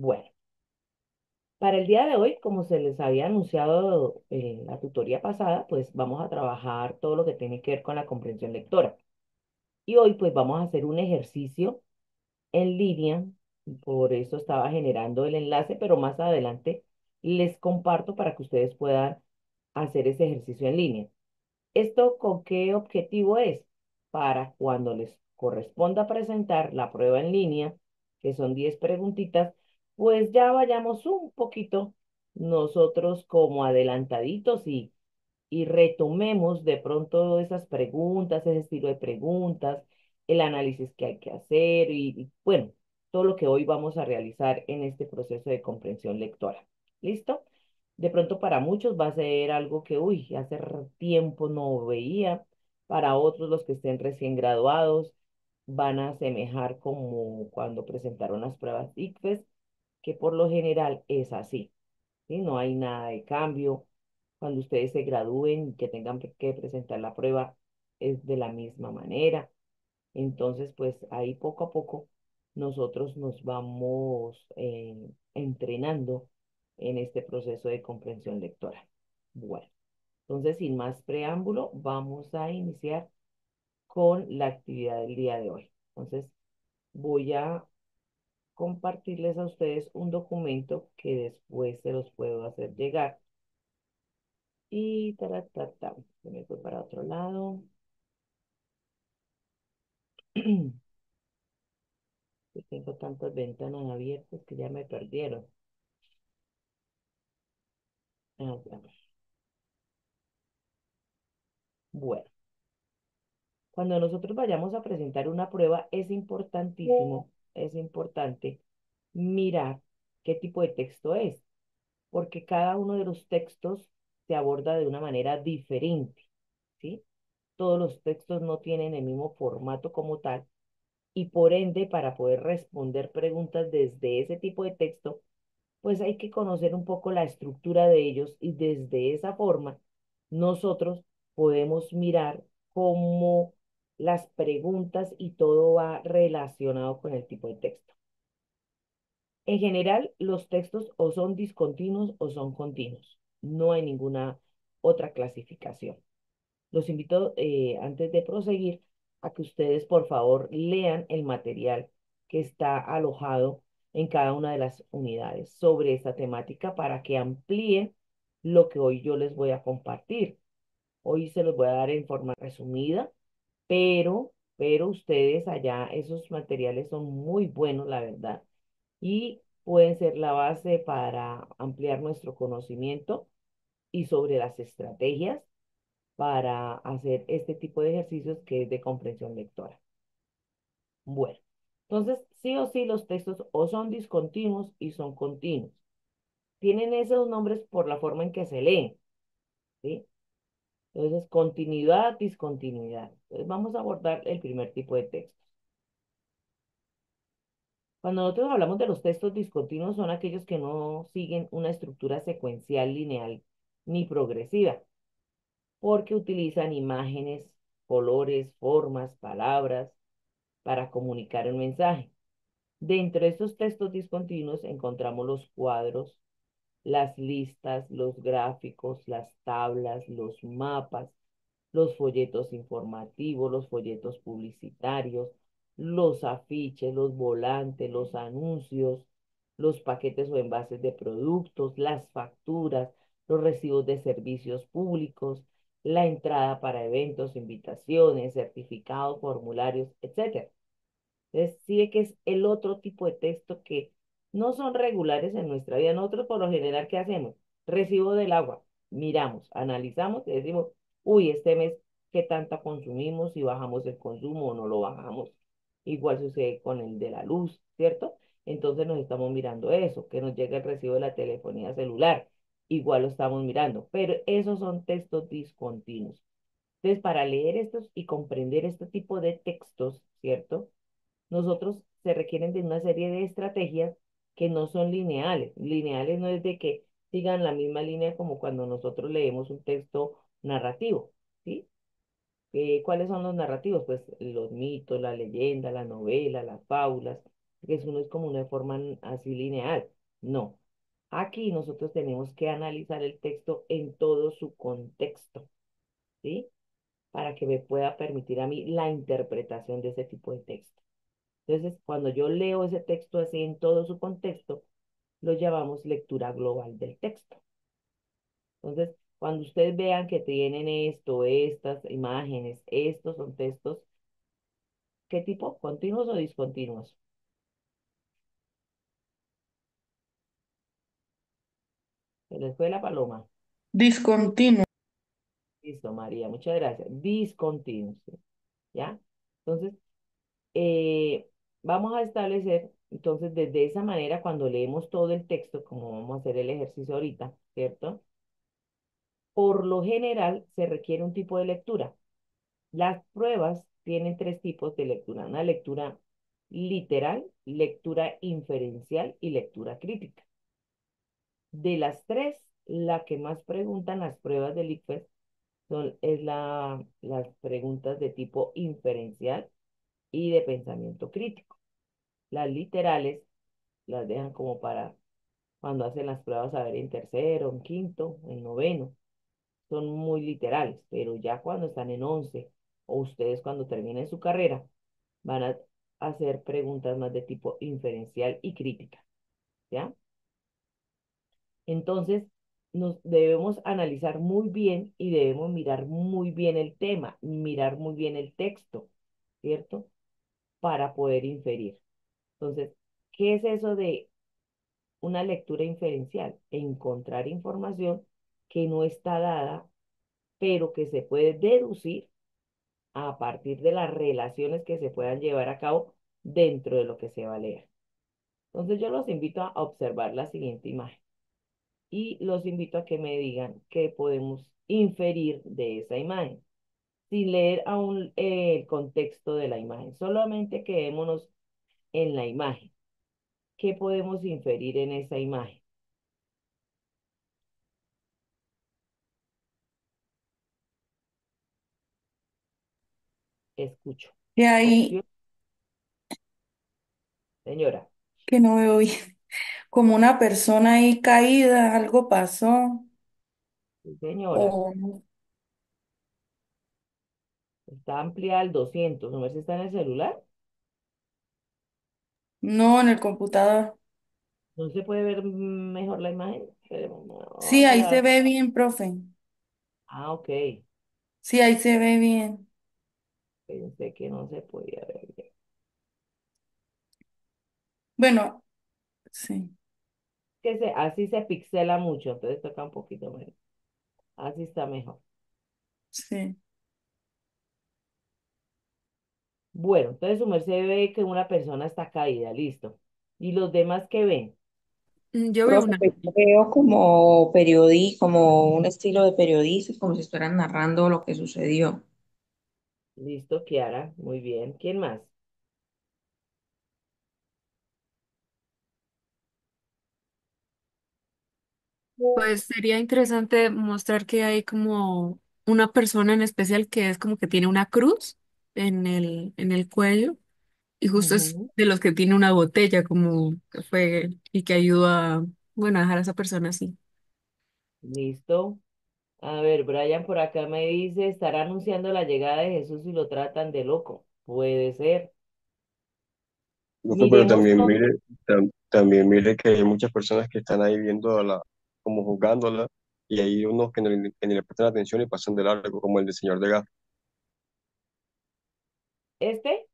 Bueno, para el día de hoy, como se les había anunciado en la tutoría pasada, pues vamos a trabajar todo lo que tiene que ver con la comprensión lectora. Y hoy pues vamos a hacer un ejercicio en línea, por eso estaba generando el enlace, pero más adelante les comparto para que ustedes puedan hacer ese ejercicio en línea. ¿Esto con qué objetivo es? Para cuando les corresponda presentar la prueba en línea, que son 10 preguntitas, pues ya vayamos un poquito nosotros como adelantaditos y retomemos de pronto esas preguntas, ese estilo de preguntas, el análisis que hay que hacer bueno, todo lo que hoy vamos a realizar en este proceso de comprensión lectora. ¿Listo? De pronto para muchos va a ser algo que, uy, tiempo no veía. Para otros, los que estén recién graduados, van a asemejar como cuando presentaron las pruebas ICFES, que por lo general es así. ¿Sí? No hay nada de cambio. Cuando ustedes se gradúen y que tengan que presentar la prueba, es de la misma manera. Entonces, pues ahí poco a poco nosotros nos vamos entrenando en este proceso de comprensión lectora. Bueno, entonces sin más preámbulo, vamos a iniciar con la actividad del día de hoy. Entonces, voy a compartirles a ustedes un documento que después se los puedo hacer llegar. Y taratata, se me fue para otro lado. Yo tengo tantas ventanas abiertas que ya me perdieron. Ah, ya. Bueno, cuando nosotros vayamos a presentar una prueba, es importantísimo, es importante mirar qué tipo de texto es, porque cada uno de los textos se aborda de una manera diferente, ¿sí? Todos los textos no tienen el mismo formato como tal y por ende, para poder responder preguntas desde ese tipo de texto, pues hay que conocer un poco la estructura de ellos y desde esa forma nosotros podemos mirar cómo las preguntas y todo va relacionado con el tipo de texto. En general, los textos o son discontinuos o son continuos. No hay ninguna otra clasificación. Los invito, antes de proseguir, a que ustedes, por favor, lean el material que está alojado en cada una de las unidades sobre esta temática para que amplíen lo que hoy yo les voy a compartir. Hoy se los voy a dar en forma resumida, pero ustedes allá, esos materiales son muy buenos, la verdad, y pueden ser la base para ampliar nuestro conocimiento y sobre las estrategias para hacer este tipo de ejercicios que es de comprensión lectora. Bueno, entonces sí o sí los textos o son discontinuos y son continuos. Tienen esos nombres por la forma en que se leen, ¿sí? Entonces, continuidad, discontinuidad. Entonces, vamos a abordar el primer tipo de textos. Cuando nosotros hablamos de los textos discontinuos, son aquellos que no siguen una estructura secuencial, lineal ni progresiva, porque utilizan imágenes, colores, formas, palabras para comunicar un mensaje. Dentro de estos textos discontinuos encontramos los cuadros, las listas, los gráficos, las tablas, los mapas, los folletos informativos, los folletos publicitarios, los afiches, los volantes, los anuncios, los paquetes o envases de productos, las facturas, los recibos de servicios públicos, la entrada para eventos, invitaciones, certificados, formularios, etcétera. Entonces, sí ve que es el otro tipo de texto que no son regulares en nuestra vida. Nosotros, por lo general, ¿qué hacemos? Recibo del agua. Miramos, analizamos y decimos, uy, este mes, ¿qué tanta consumimos? Si bajamos el consumo o no lo bajamos. Igual sucede con el de la luz, ¿cierto? Entonces nos estamos mirando eso, que nos llega el recibo de la telefonía celular. Igual lo estamos mirando, pero esos son textos discontinuos. Entonces, para leer estos y comprender este tipo de textos, ¿cierto? Nosotros se requieren de una serie de estrategias que no son lineales. Lineales no es de que sigan la misma línea como cuando nosotros leemos un texto narrativo, ¿sí? ¿Cuáles son los narrativos? Pues los mitos, la leyenda, la novela, las fábulas. que eso no es como una forma así lineal. No. Aquí nosotros tenemos que analizar el texto en todo su contexto, ¿sí? Para que me pueda permitir a mí la interpretación de ese tipo de texto. Entonces, cuando yo leo ese texto así en todo su contexto, lo llamamos lectura global del texto. Entonces, cuando ustedes vean que tienen esto, estas imágenes, estos son textos, ¿qué tipo? ¿Continuos o discontinuos? Se les fue la paloma. Discontinuo. Listo, María, muchas gracias. Discontinuos, ¿sí? ¿Ya? Entonces, vamos a establecer, entonces, desde esa manera, cuando leemos todo el texto, como vamos a hacer el ejercicio ahorita, ¿cierto? Por lo general, se requiere un tipo de lectura. Las pruebas tienen tres tipos de lectura: una lectura literal, lectura inferencial y lectura crítica. De las tres, la que más preguntan las pruebas del ICFES las preguntas de tipo inferencial y de pensamiento crítico. Las literales las dejan como para cuando hacen las pruebas, a ver, en tercero, en quinto, en noveno. Son muy literales, pero ya cuando están en 11 o ustedes cuando terminen su carrera, van a hacer preguntas más de tipo inferencial y crítica, ¿ya? Entonces, nos debemos analizar muy bien y debemos mirar muy bien el tema, mirar muy bien el texto, ¿cierto? Para poder inferir. Entonces, ¿qué es eso de una lectura inferencial? Encontrar información que no está dada, pero que se puede deducir a partir de las relaciones que se puedan llevar a cabo dentro de lo que se va a leer. Entonces yo los invito a observar la siguiente imagen y los invito a que me digan qué podemos inferir de esa imagen, sin leer aún el contexto de la imagen. Solamente quedémonos en la imagen. ¿Qué podemos inferir en esa imagen? Escucho. Que ¿Sí? hay, Señora, que no veo bien, como una persona ahí caída, algo pasó, sí, señora, o está ampliada al 200. ¿No si está en el celular? no en el computador. ¿No se puede ver mejor la imagen? Sí, Vamos ahí se a... ve bien, profe. Ah, ok. Sí, ahí se ve bien. Pensé que no se podía ver bien. Bueno, sí, Así se pixela mucho, entonces toca un poquito menos. Así está mejor. sí. Bueno, entonces su merced ve que una persona está caída, listo. ¿Y los demás qué ven? Yo veo Profe, una. pues, yo veo como como un estilo de periodista, como si estuvieran narrando lo que sucedió. Listo, Kiara, muy bien. ¿Quién más? Pues sería interesante mostrar que hay como una persona en especial que es como que tiene una cruz en el cuello y justo es Ujú. de los que tiene una botella como que fue y que ayudó a, bueno, a dejar a esa persona así. Listo. A ver, Brian por acá me dice, estará anunciando la llegada de Jesús y lo tratan de loco. Puede ser. Profe, pero Miremos también todo. mire, también mire que hay muchas personas que están ahí viendo como juzgándola, y hay unos que ni le prestan atención y pasan de largo, como el del señor de gafas. ¿Este?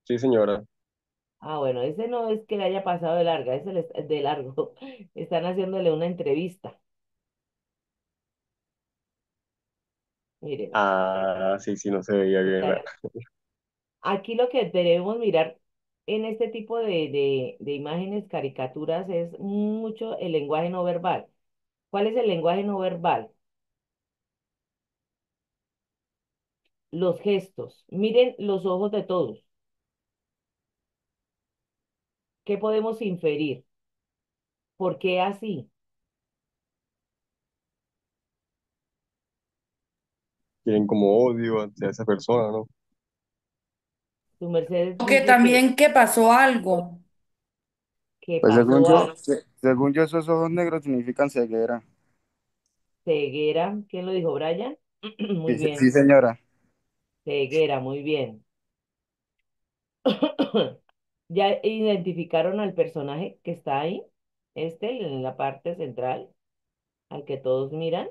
Sí, señora. Ah, bueno, ese no es que le haya pasado de larga, ese de largo. Están haciéndole una entrevista. Miren, Ah, sí, sí, no se veía bien. están- aquí lo que debemos mirar en este tipo de imágenes, caricaturas, es mucho el lenguaje no verbal. ¿Cuál es el lenguaje no verbal? Los gestos. Miren los ojos de todos. ¿Qué podemos inferir? ¿Por qué así? Tienen como odio hacia esa persona, ¿no? Su merced Que dice también que pasó algo. que Pues según pasó yo, a según yo, esos ojos negros significan ceguera. ceguera. ¿Quién lo dijo, Brian? Muy Sí, sí, sí, bien, señora. ceguera, muy bien. ¿Ya identificaron al personaje que está ahí? Este, en la parte central, al que todos miran.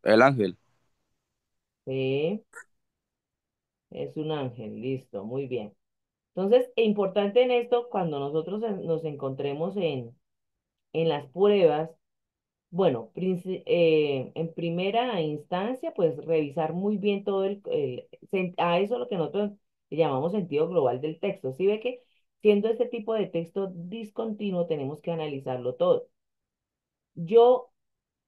El ángel. Sí, es un ángel, listo, muy bien. Entonces, importante en esto, cuando nosotros nos encontremos en las pruebas, bueno, en primera instancia, pues revisar muy bien todo a eso lo que nosotros le llamamos sentido global del texto. Si ve que siendo este tipo de texto discontinuo, tenemos que analizarlo todo. Yo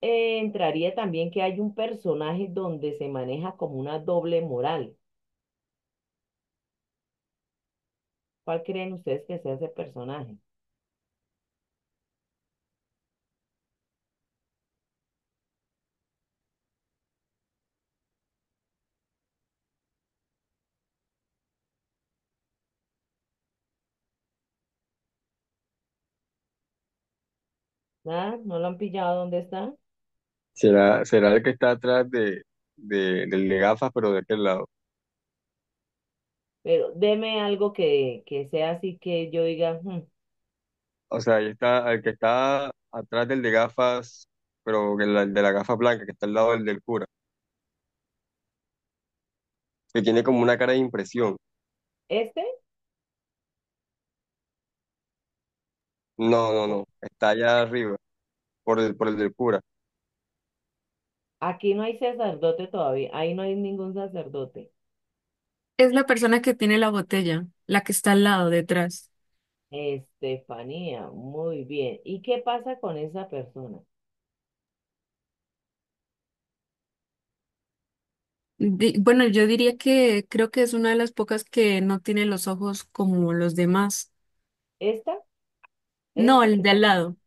entraría también que hay un personaje donde se maneja como una doble moral. ¿Cuál creen ustedes que sea ese personaje? ¿Nada? ¿No lo han pillado? ¿Dónde está? ¿Será el que está atrás del de gafas, pero de aquel lado? Pero deme algo que sea así que yo diga, "Hmm, O sea, ahí está el que está atrás del de gafas, pero el de la gafa blanca, que está al lado del cura, que tiene como una cara de impresión. este, No, no, no, está allá arriba, por el del cura. aquí no hay sacerdote todavía, ahí no hay ningún sacerdote. Es la persona que tiene la botella, la que está al lado, detrás. Estefanía, muy bien. ¿Y qué pasa con esa persona? Bueno, yo diría que creo que es una de las pocas que no tiene los ojos como los demás. ¿Esta? No, ¿Esta que el de está? al lado.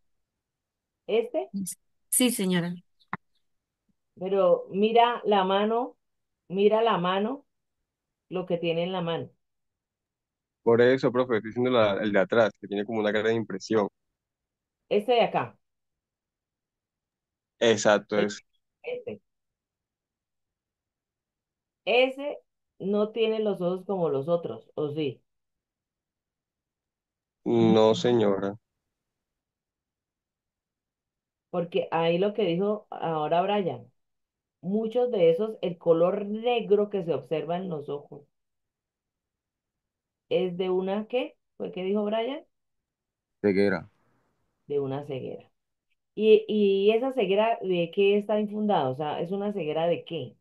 ¿Este? Sí, señora. Pero mira la mano, lo que tiene en la mano. Por eso, profe, estoy diciendo el de atrás, que tiene como una cara de impresión. Este de acá, Exacto, el- es. este. Ese no tiene los ojos como los otros, ¿o sí? No, señora. Porque ahí lo que dijo ahora Brian, muchos de esos, el color negro que se observa en los ojos es de una, ¿qué? ¿Fue que dijo Brian? Ceguera. De una ceguera. ¿Y esa ceguera de qué está infundada? O sea, ¿es una ceguera de qué?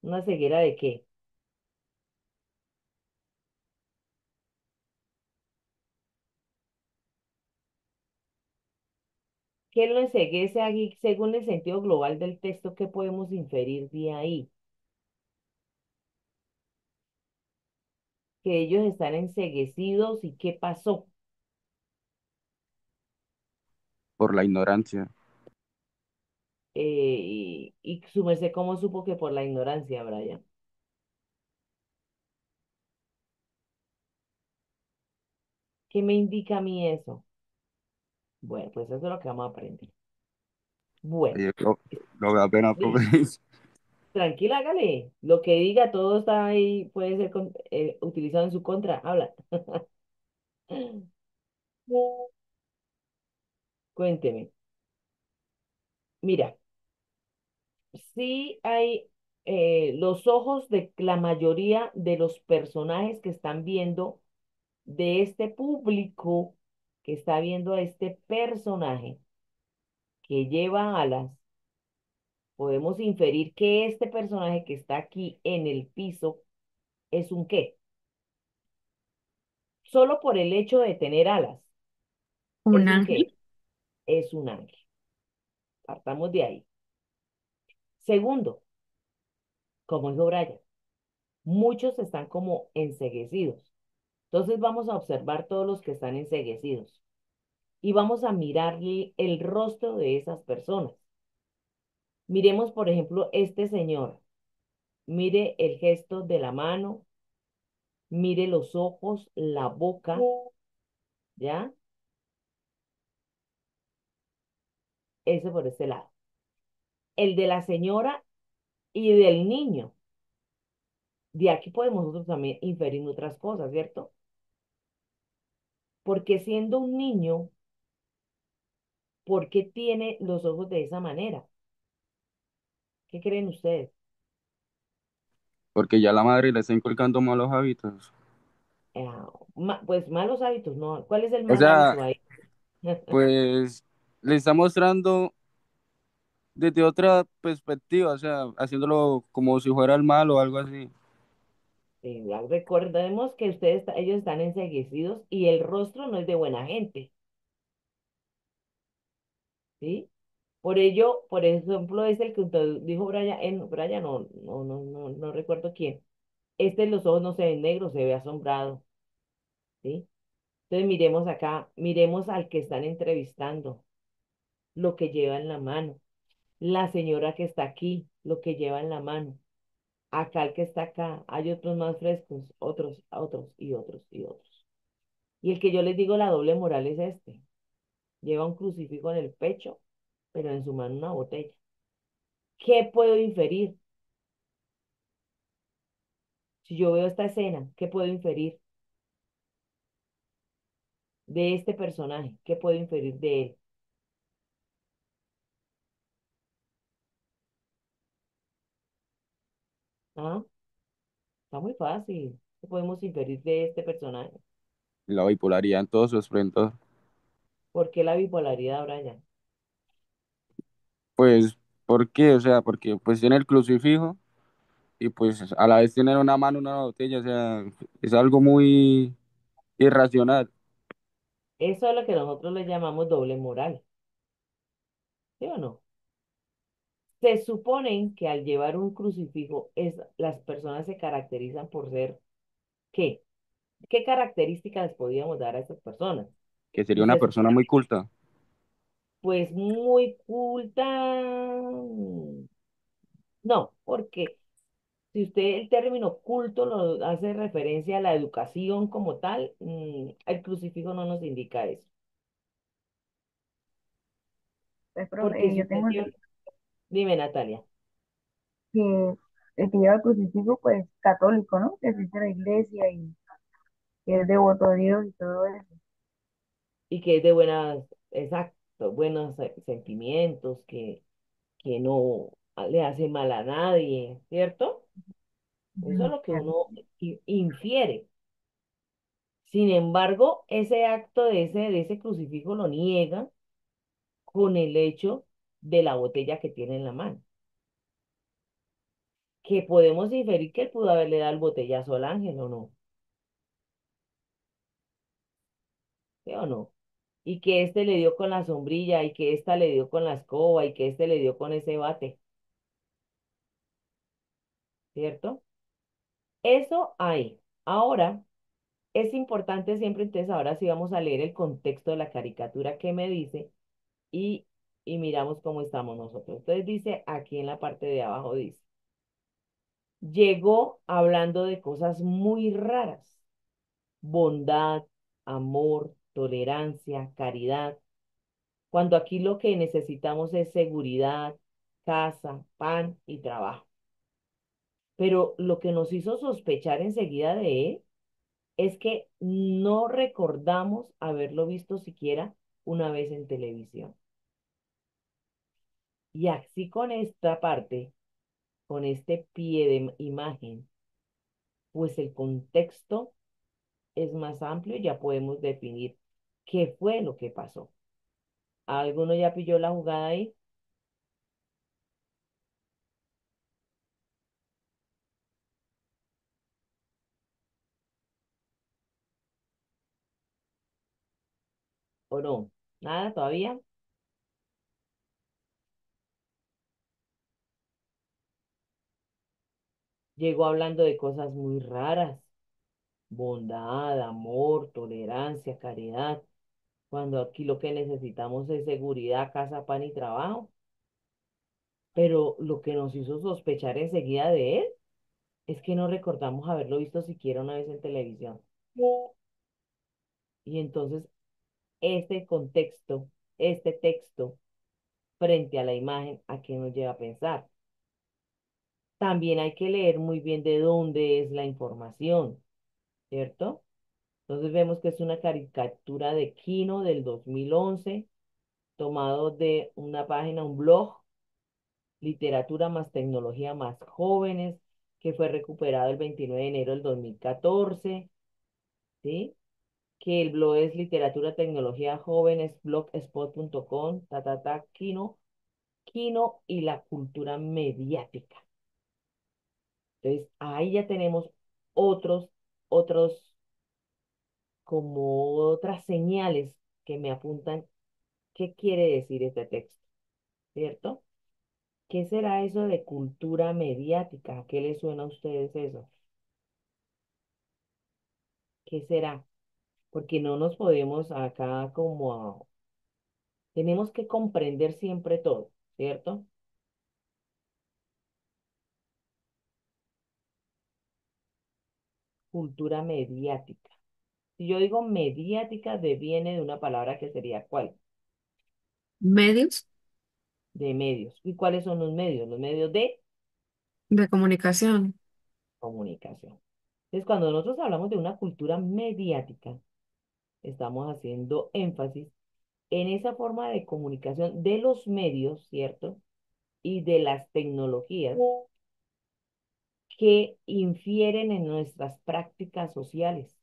¿Una ceguera de qué? ¿Qué lo enceguece aquí según el sentido global del texto? ¿Qué podemos inferir de ahí? Que ellos están enceguecidos y qué pasó. Por la ignorancia. Y su merced, ¿cómo supo que por la ignorancia, Brian? ¿Qué me indica a mí eso? Bueno, pues eso es lo que vamos a aprender. Bueno, Oye, lo da pena, profe. listo. Tranquila, hágale. Lo que diga, todo está ahí, puede ser utilizado en su contra. Habla. Cuénteme. Mira, sí hay los ojos de la mayoría de los personajes que están viendo, de este público que está viendo a este personaje que lleva alas, podemos inferir que este personaje que está aquí en el piso es un qué. Solo por el hecho de tener alas, ¿Un es un ángel? qué, es un ángel. Partamos de ahí. Segundo, como dijo Brian, muchos están como enceguecidos. Entonces vamos a observar todos los que están enceguecidos y vamos a mirar el rostro de esas personas. Miremos, por ejemplo, este señor. Mire el gesto de la mano, mire los ojos, la boca, ¿ya? Eso por este lado. El de la señora y del niño. De aquí podemos nosotros también inferir otras cosas, ¿cierto? Porque siendo un niño, ¿por qué tiene los ojos de esa manera? ¿Qué creen ustedes? Porque ya la madre le está inculcando malos hábitos. Pues malos hábitos, ¿no? ¿Cuál es el O mal sea, hábito ahí? pues le está mostrando desde otra perspectiva, o sea, haciéndolo como si fuera el mal o algo así. Ya recordemos que ellos están enceguecidos y el rostro no es de buena gente, ¿sí? Por ello, por ejemplo, es el que dijo Brian, Brian no recuerdo quién. Los ojos no se ven negros, se ve asombrado, ¿sí? Entonces miremos acá, miremos al que están entrevistando, lo que lleva en la mano. La señora que está aquí, lo que lleva en la mano. Acá el que está acá, hay otros más frescos, otros y otros y otros. Y el que yo les digo la doble moral es este. Lleva un crucifijo en el pecho, pero en su mano una botella. ¿Qué puedo inferir? Si yo veo esta escena, ¿qué puedo inferir de este personaje? ¿Qué puedo inferir de él? ¿Ah? Está muy fácil. ¿Qué podemos inferir de este personaje? La bipolaridad en todo su esplendor. ¿Por qué la bipolaridad, Brian? Pues, ¿por qué? O sea, porque pues tiene el crucifijo y pues a la vez tiene en una mano una botella, o sea, es algo muy irracional, Eso es lo que nosotros le llamamos doble moral, ¿sí o no? Se suponen que al llevar un crucifijo, las personas se caracterizan por ser, ¿qué? ¿Qué características les podíamos dar a esas personas? que sería Pues una se persona supone, muy culta, pues muy culta. No, porque si usted el término culto lo hace referencia a la educación como tal, el crucifijo no nos indica eso. Pues, Porque profe, si yo usted tengo lleva, dime Natalia, que el que lleva el crucifijo, pues, católico, ¿no? Que asiste a la iglesia y que es devoto a Dios y todo eso. y que es de buenas, exacto, buenos sentimientos, que no le hace mal a nadie, ¿cierto? Eso es Ujú, lo que claro. uno infiere. Sin embargo, ese acto de ese crucifijo lo niega con el hecho de la botella que tiene en la mano, que podemos inferir que él pudo haberle dado el botellazo al ángel o no, ¿sí o no? Y que este le dio con la sombrilla y que esta le dio con la escoba y que este le dio con ese bate, ¿cierto? Eso hay. Ahora, es importante siempre, entonces ahora sí vamos a leer el contexto de la caricatura que me dice y, y miramos cómo estamos nosotros. Entonces dice aquí en la parte de abajo, dice, llegó hablando de cosas muy raras, bondad, amor, tolerancia, caridad, cuando aquí lo que necesitamos es seguridad, casa, pan y trabajo. Pero lo que nos hizo sospechar enseguida de él es que no recordamos haberlo visto siquiera una vez en televisión. Y así con esta parte, con este pie de imagen, pues el contexto es más amplio y ya podemos definir qué fue lo que pasó. ¿Alguno ya pilló la jugada ahí o no? ¿Nada todavía? Llegó hablando de cosas muy raras, bondad, amor, tolerancia, caridad, cuando aquí lo que necesitamos es seguridad, casa, pan y trabajo. pero lo que nos hizo sospechar enseguida de él es que no recordamos haberlo visto siquiera una vez en televisión. Y entonces este contexto, este texto frente a la imagen, ¿a qué nos lleva a pensar? También hay que leer muy bien de dónde es la información, ¿cierto? Entonces vemos que es una caricatura de Kino del 2011, tomado de una página, un blog, Literatura más Tecnología más Jóvenes, que fue recuperado el 29 de enero del 2014, ¿sí? Que el blog es Literatura Tecnología Jóvenes, blogspot.com, Kino, Kino y la cultura mediática. Entonces, ahí ya tenemos otros, como otras señales que me apuntan qué quiere decir este texto, ¿cierto? ¿Qué será eso de cultura mediática? ¿A qué les suena a ustedes eso? ¿Qué será? Porque no nos podemos acá tenemos que comprender siempre todo, ¿cierto? Cultura mediática. Si yo digo mediática, deviene de una palabra que sería ¿cuál? Medios De medios. ¿Y cuáles son los medios? Los medios de de comunicación. comunicación. Entonces, cuando nosotros hablamos de una cultura mediática, estamos haciendo énfasis en esa forma de comunicación de los medios, ¿cierto? Y de las tecnologías que infieren en nuestras prácticas sociales,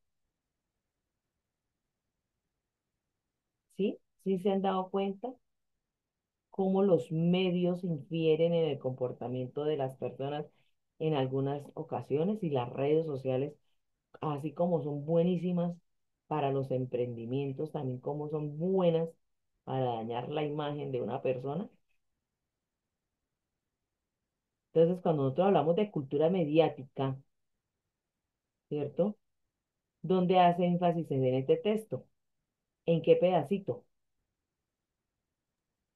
¿sí? ¿Sí se han dado cuenta cómo los medios infieren en el comportamiento de las personas en algunas ocasiones y las redes sociales, así como son buenísimas para los emprendimientos, también como son buenas para dañar la imagen de una persona? Entonces, cuando nosotros hablamos de cultura mediática, ¿cierto? ¿Dónde hace énfasis en este texto? ¿En qué pedacito?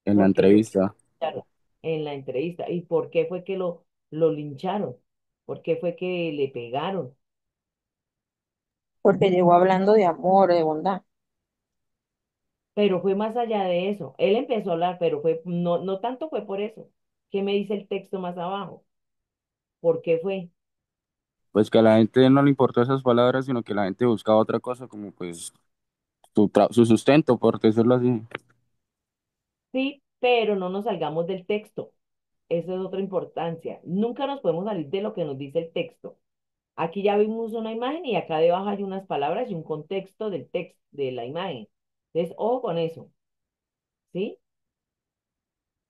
En la ¿Por qué fue que entrevista. lo lincharon? En la entrevista. ¿Y por qué fue que lo lincharon? ¿Por qué fue que le pegaron? Porque llegó hablando de amor, de bondad. Pero fue más allá de eso. Él empezó a hablar, pero no tanto fue por eso. ¿Qué me dice el texto más abajo? ¿Por qué fue? Pues que a la gente no le importó esas palabras, sino que la gente buscaba otra cosa, como pues su sustento, por decirlo así. Sí, pero no nos salgamos del texto. Esa es otra importancia. Nunca nos podemos salir de lo que nos dice el texto. Aquí ya vimos una imagen y acá debajo hay unas palabras y un contexto del texto, de la imagen. Entonces, ojo con eso, ¿sí?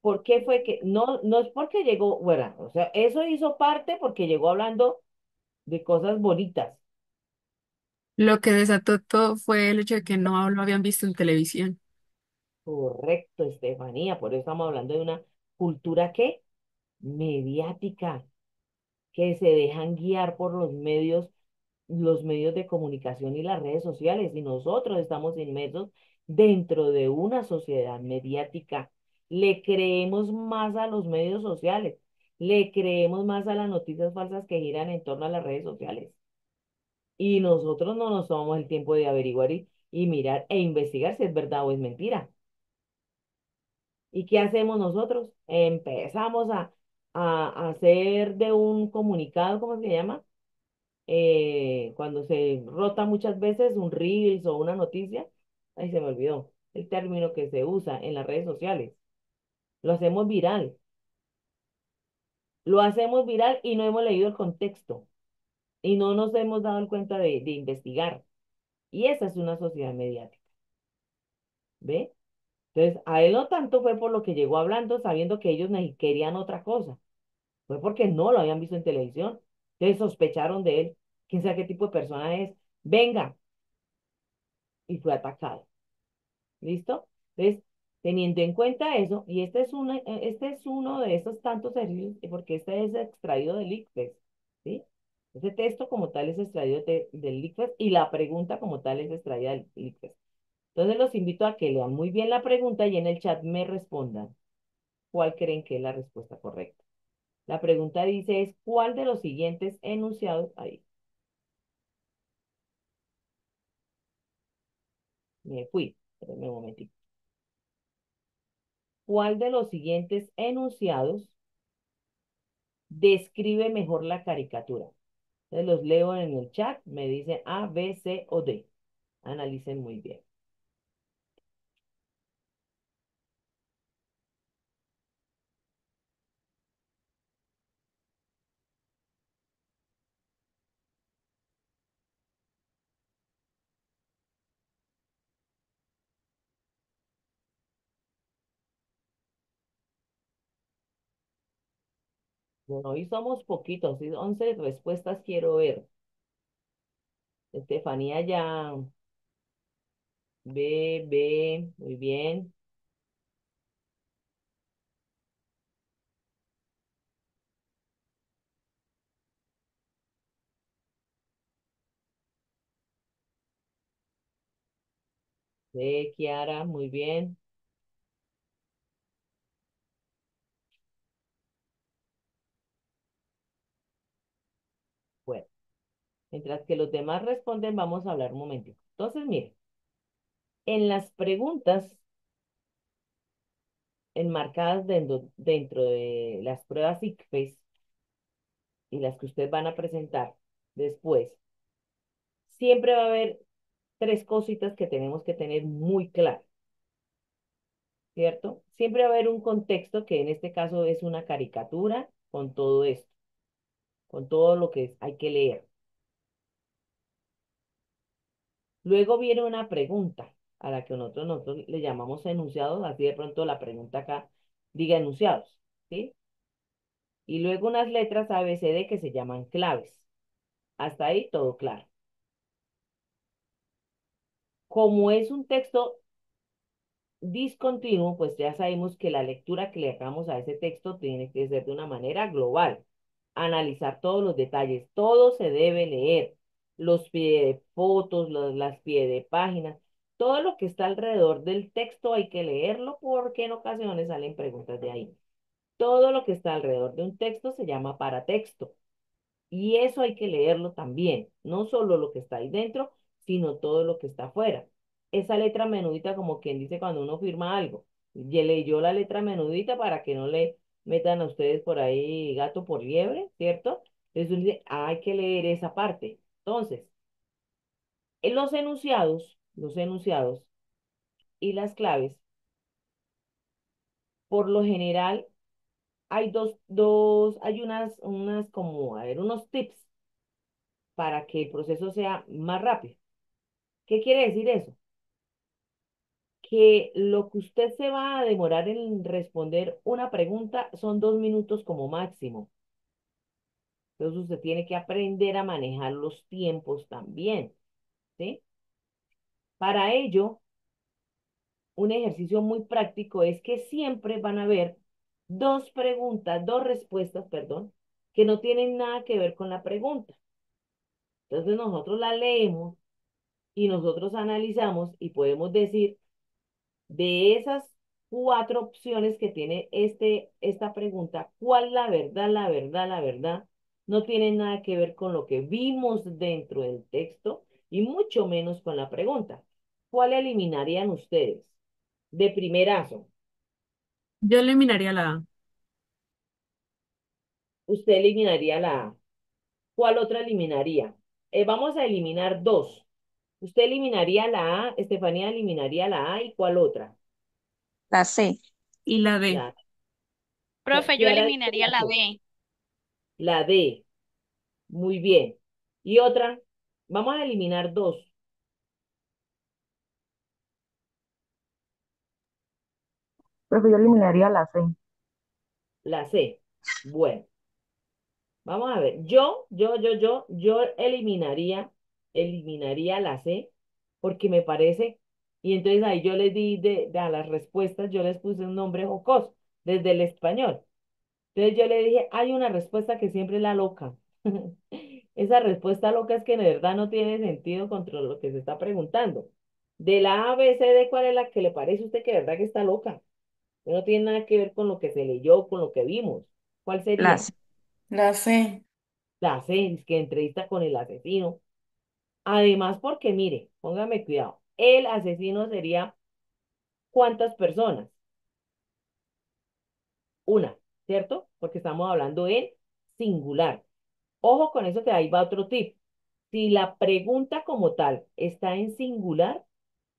¿Por qué fue que, no es porque llegó, bueno, o sea, eso hizo parte porque llegó hablando de cosas bonitas. Lo que desató todo fue el hecho de que no lo habían visto en televisión. Correcto, Estefanía, por eso estamos hablando de una cultura que mediática, que se dejan guiar por los medios de comunicación y las redes sociales, y nosotros estamos inmersos dentro de una sociedad mediática. Le creemos más a los medios sociales, le creemos más a las noticias falsas que giran en torno a las redes sociales. Y nosotros no nos tomamos el tiempo de averiguar y mirar e investigar si es verdad o es mentira. ¿Y qué hacemos nosotros? Empezamos a hacer de un comunicado, ¿cómo se llama? Cuando se rota muchas veces un Reels o una noticia, ahí se me olvidó el término que se usa en las redes sociales. Lo hacemos viral. Lo hacemos viral y no hemos leído el contexto y no nos hemos dado el cuenta de investigar. Y esa es una sociedad mediática, ¿ve? Entonces, a él no tanto fue por lo que llegó hablando, sabiendo que ellos querían otra cosa. Fue porque no lo habían visto en televisión. Entonces sospecharon de él. Quién sabe qué tipo de persona es. Venga, y fue atacado. ¿Listo? Entonces, teniendo en cuenta eso, y este es uno de esos tantos servicios, porque este es extraído del ICFES, ¿sí? Ese texto como tal es extraído del ICFES y la pregunta como tal es extraída del ICFES. Entonces los invito a que lean muy bien la pregunta y en el chat me respondan. ¿Cuál creen que es la respuesta correcta? La pregunta dice es, ¿cuál de los siguientes enunciados, ahí, me fui, espérenme un momentito. ¿Cuál de los siguientes enunciados describe mejor la caricatura? Entonces los leo en el chat, me dicen A, B, C o D. Analicen muy bien. Bueno, hoy somos poquitos, ¿sí? 11 respuestas quiero ver. Estefanía ya, B, B, muy bien. C, Kiara, muy bien. Bueno, mientras que los demás responden, vamos a hablar un momentito. Entonces, mire, en las preguntas enmarcadas dentro de las pruebas ICFES y las que ustedes van a presentar después, siempre va a haber tres cositas que tenemos que tener muy claras, ¿cierto? Siempre va a haber un contexto que en este caso es una caricatura con todo esto, con todo lo que hay que leer. Luego viene una pregunta a la que nosotros le llamamos enunciados, así de pronto la pregunta acá diga enunciados, ¿sí? Y luego unas letras A, B, C, D que se llaman claves. Hasta ahí todo claro. Como es un texto discontinuo, pues ya sabemos que la lectura que le hagamos a ese texto tiene que ser de una manera global. Analizar todos los detalles, todo se debe leer. Los pie de fotos, las pie de páginas, todo lo que está alrededor del texto hay que leerlo porque en ocasiones salen preguntas de ahí. Todo lo que está alrededor de un texto se llama paratexto. Y eso hay que leerlo también, no solo lo que está ahí dentro, sino todo lo que está afuera. Esa letra menudita, como quien dice cuando uno firma algo, y leyó la letra menudita para que no le metan a ustedes por ahí gato por liebre, ¿cierto? Entonces uno dice, "Ah, hay que leer esa parte". Entonces, en los enunciados y las claves, por lo general, hay hay unas como, a ver, unos tips para que el proceso sea más rápido. ¿Qué quiere decir eso? Que lo que usted se va a demorar en responder una pregunta son 2 minutos como máximo. Entonces usted tiene que aprender a manejar los tiempos también, ¿sí? Para ello, un ejercicio muy práctico es que siempre van a haber dos respuestas, perdón, que no tienen nada que ver con la pregunta. Entonces nosotros la leemos y nosotros analizamos y podemos decir de esas cuatro opciones que tiene esta pregunta, ¿cuál la verdad, la verdad, la verdad? No tiene nada que ver con lo que vimos dentro del texto y mucho menos con la pregunta. ¿Cuál eliminarían ustedes? De primerazo, Yo eliminaría la A. usted eliminaría la A. ¿Cuál otra eliminaría? Vamos a eliminar dos. Usted eliminaría la A, Estefanía eliminaría la A y ¿cuál otra? La C. Y la D. La, Profe, yo Kiara dice eliminaría la la C. D. La D. Muy bien. Y otra, vamos a eliminar dos. Profe, yo eliminaría la C. La C. Bueno, vamos a ver. Yo eliminaría la C porque me parece, y entonces ahí yo les di a las respuestas, yo les puse un nombre jocoso desde el español. Entonces yo le dije, hay una respuesta que siempre es la loca. Esa respuesta loca es que de verdad no tiene sentido contra lo que se está preguntando. De la A, B, C, D, ¿cuál es la que le parece a usted que de verdad que está loca? No tiene nada que ver con lo que se leyó, con lo que vimos. ¿Cuál sería? Las, La C. La C, es que entrevista con el asesino. Además, porque mire, póngame cuidado, el asesino sería ¿cuántas personas? Una, ¿cierto? Porque estamos hablando en singular. Ojo con eso que ahí va otro tip. Si la pregunta como tal está en singular,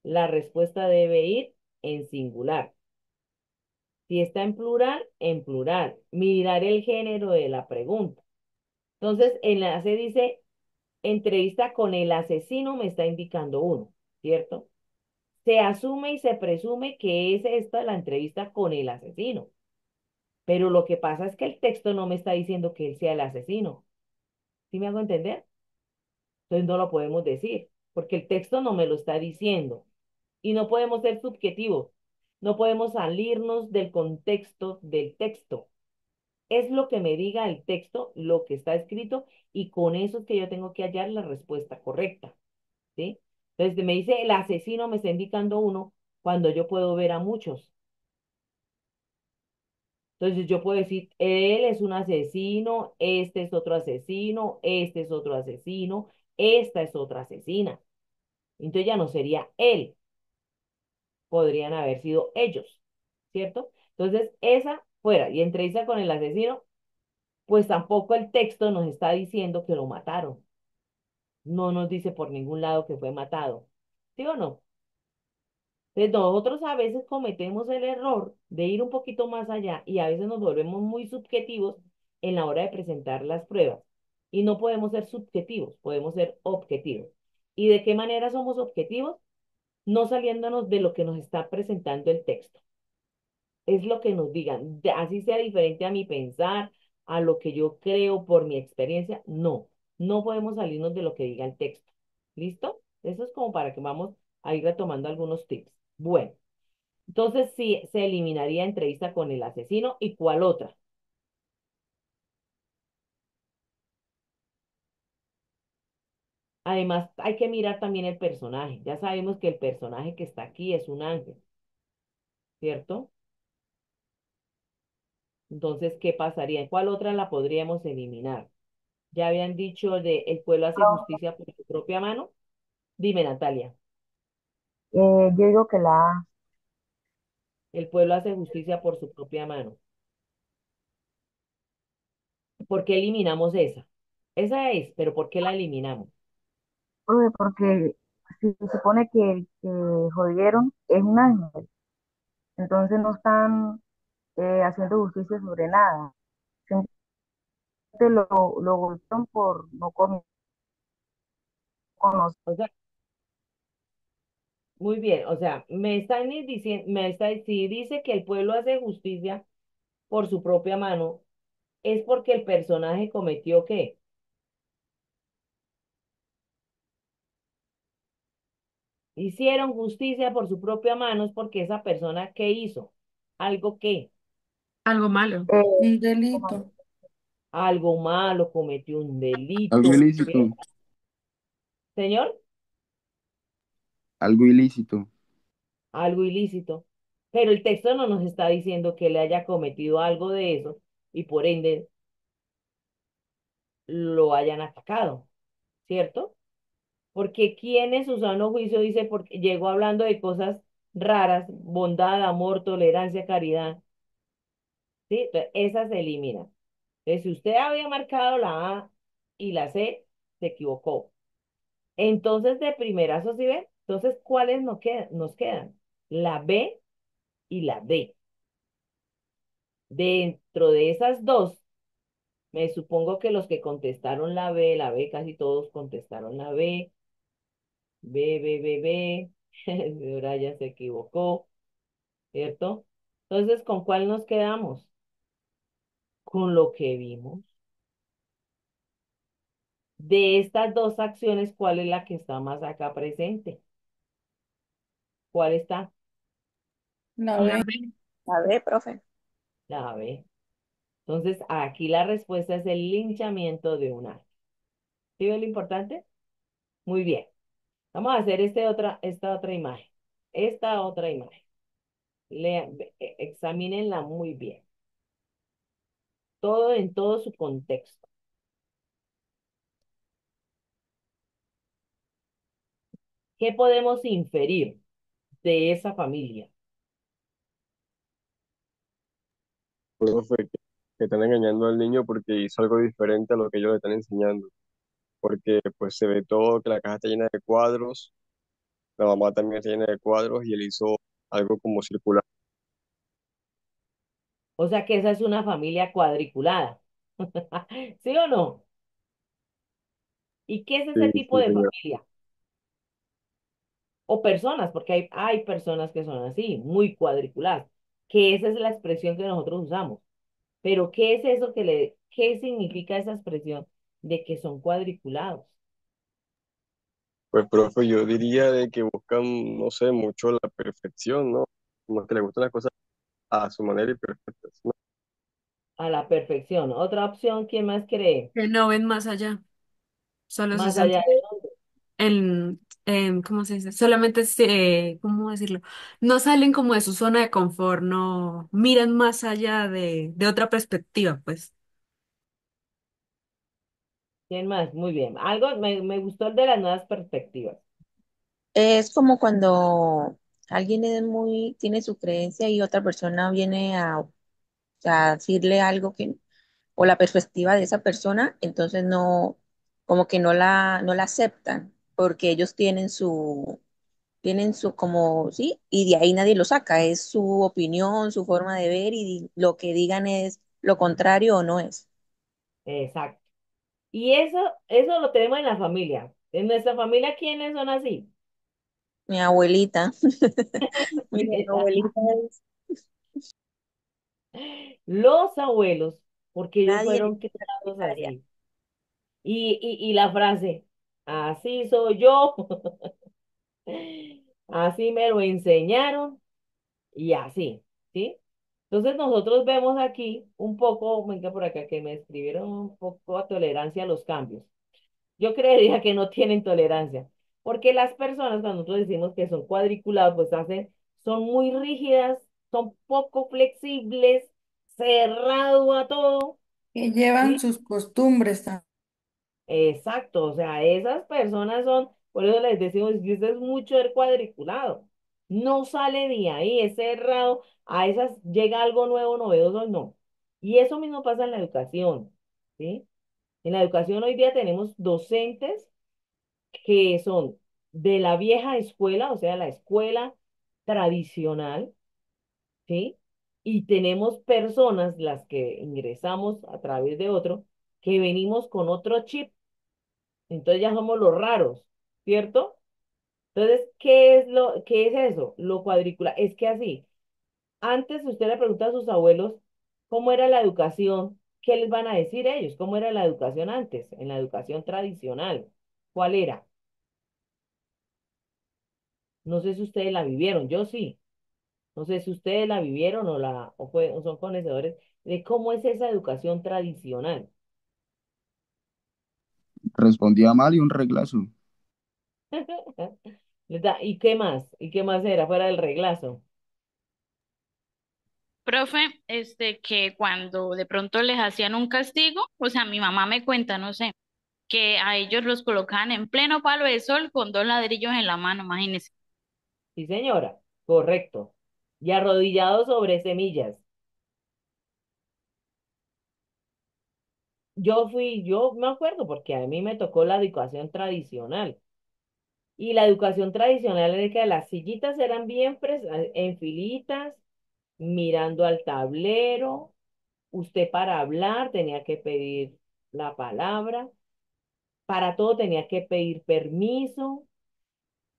la respuesta debe ir en singular. Si está en plural, en plural. Mirar el género de la pregunta. Entonces, en la C dice, entrevista con el asesino me está indicando uno, ¿cierto? Se asume y se presume que es esta la entrevista con el asesino. Pero lo que pasa es que el texto no me está diciendo que él sea el asesino. ¿Sí me hago entender? Entonces no lo podemos decir, porque el texto no me lo está diciendo. Y no podemos ser subjetivos. No podemos salirnos del contexto del texto. Es lo que me diga el texto, lo que está escrito, y con eso es que yo tengo que hallar la respuesta correcta. ¿Sí? Entonces me dice el asesino me está indicando uno cuando yo puedo ver a muchos. Entonces yo puedo decir, él es un asesino, este es otro asesino, este es otro asesino, esta es otra asesina. Entonces ya no sería él, podrían haber sido ellos, ¿cierto? Entonces esa fuera, y entrevista con el asesino, pues tampoco el texto nos está diciendo que lo mataron. No nos dice por ningún lado que fue matado. ¿Sí o no? Entonces nosotros a veces cometemos el error de ir un poquito más allá y a veces nos volvemos muy subjetivos en la hora de presentar las pruebas. Y no podemos ser subjetivos, podemos ser objetivos. ¿Y de qué manera somos objetivos? No saliéndonos de lo que nos está presentando el texto. Es lo que nos digan, así sea diferente a mi pensar, a lo que yo creo por mi experiencia. No, no podemos salirnos de lo que diga el texto. ¿Listo? Eso es como para que vamos a ir retomando algunos tips. Bueno. Entonces, sí, se eliminaría entrevista con el asesino. ¿Y cuál otra? Además, hay que mirar también el personaje. Ya sabemos que el personaje que está aquí es un ángel, ¿cierto? Entonces, ¿qué pasaría? ¿Cuál otra la podríamos eliminar? Ya habían dicho de el pueblo hace justicia por su propia mano. Dime, Natalia, Yo digo que la A. el pueblo hace justicia por su propia mano. ¿Por qué eliminamos esa? Esa es, pero ¿por qué la eliminamos? Porque si se supone que el que jodieron es un ángel, entonces no están haciendo justicia sobre nada. Simplemente lo golpearon por no conocer. O sea, muy bien, o sea, me están diciendo, si dice que el pueblo hace justicia por su propia mano, es porque el personaje cometió ¿qué? Hicieron justicia por su propia mano, es porque esa persona ¿qué hizo? Algo que, Algo malo. Un Como delito. algo malo, cometió un Algo delito, ¿sí? ilícito, Señor, algo ilícito. algo ilícito. Pero el texto no nos está diciendo que le haya cometido algo de eso y por ende lo hayan atacado, ¿cierto? Porque quien en su sano juicio dice, porque llegó hablando de cosas raras, bondad, amor, tolerancia, caridad, ¿sí? Entonces, esas se eliminan. Entonces, si usted había marcado la A y la C, se equivocó. Entonces, de primerazo, ¿sí ve? Entonces, ¿cuáles nos quedan? La B y la D. Dentro de esas dos, me supongo que los que contestaron la B, casi todos contestaron la B, B. Ahora ya se equivocó. ¿Cierto? Entonces, ¿con cuál nos quedamos? Con lo que vimos. De estas dos acciones, ¿cuál es la que está más acá presente? ¿Cuál está? La La B. B. a ver, profe. La B. Entonces, aquí la respuesta es el linchamiento de un ángel. ¿Sí ve lo importante? Muy bien. Vamos a hacer esta otra imagen. Esta otra imagen. examínenla muy bien, todo en todo su contexto. ¿Qué podemos inferir de esa familia? Profe, que están engañando al niño porque hizo algo diferente a lo que ellos le están enseñando. Porque pues se ve todo, que la caja está llena de cuadros, la mamá también está llena de cuadros y él hizo algo como circular. O sea que esa es una familia cuadriculada. ¿Sí o no? ¿Y qué es Sí, ese tipo sí, de señor. familia? O personas, porque hay personas que son así, muy cuadriculadas, que esa es la expresión que nosotros usamos. Pero ¿qué es eso qué significa esa expresión de que son cuadriculados? Pues, profe, yo diría de que buscan, no sé, mucho la perfección, ¿no? Como que le gustan las cosas a su manera y perfectas, ¿no? A la perfección. Otra opción, ¿quién más cree? Que no ven más allá, solo se Más allá centran de dónde. ¿cómo se dice? Solamente ¿cómo decirlo? No salen como de su zona de confort, no miran más allá de otra perspectiva, pues. ¿Quién más? Muy bien. Algo me gustó el de las nuevas perspectivas. Es como cuando alguien es muy, tiene su creencia y otra persona viene a decirle algo que, o la perspectiva de esa persona, entonces no, como que no la aceptan, porque ellos tienen su como, sí, y de ahí nadie lo saca, es su opinión, su forma de ver y lo que digan es lo contrario o no es. Exacto. Y eso lo tenemos en la familia. En nuestra familia, ¿quiénes son así? Mi abuelita, mi abuelita es, Los abuelos, porque ellos nadie le fueron quita la criados contraria. así. Y la frase, así soy yo, así me lo enseñaron y así, ¿sí? Entonces nosotros vemos aquí un poco, venga por acá, que me escribieron un poco a tolerancia a los cambios. Yo creería que no tienen tolerancia, porque las personas, cuando nosotros decimos que son cuadriculados, pues son muy rígidas, son poco flexibles, cerrado a todo, Que llevan ¿sí? sus costumbres también. Exacto, o sea, esas personas son, por eso les decimos que eso es mucho el cuadriculado. No sale de ahí, es cerrado, a esas llega algo nuevo, novedoso, no. Y eso mismo pasa en la educación, ¿sí? En la educación hoy día tenemos docentes que son de la vieja escuela, o sea, la escuela tradicional, ¿sí? Y tenemos personas, las que ingresamos a través de otro, que venimos con otro chip, entonces ya somos los raros, ¿cierto? Entonces, qué es eso? Lo cuadricular. Es que así, antes usted le pregunta a sus abuelos cómo era la educación, ¿qué les van a decir ellos? ¿Cómo era la educación antes, en la educación tradicional? ¿Cuál era? No sé si ustedes la vivieron, yo sí. No sé si ustedes la vivieron o son conocedores de cómo es esa educación tradicional. Respondía mal y un reglazo. ¿Y qué más? ¿Y qué más era fuera del reglazo? Profe, que cuando de pronto les hacían un castigo, o sea, mi mamá me cuenta, no sé, que a ellos los colocaban en pleno palo de sol con dos ladrillos en la mano, imagínense. Sí, señora, correcto. Y arrodillados sobre semillas. Yo me acuerdo porque a mí me tocó la educación tradicional. Y la educación tradicional era que las sillitas eran en filitas, mirando al tablero. Usted para hablar tenía que pedir la palabra. Para todo tenía que pedir permiso.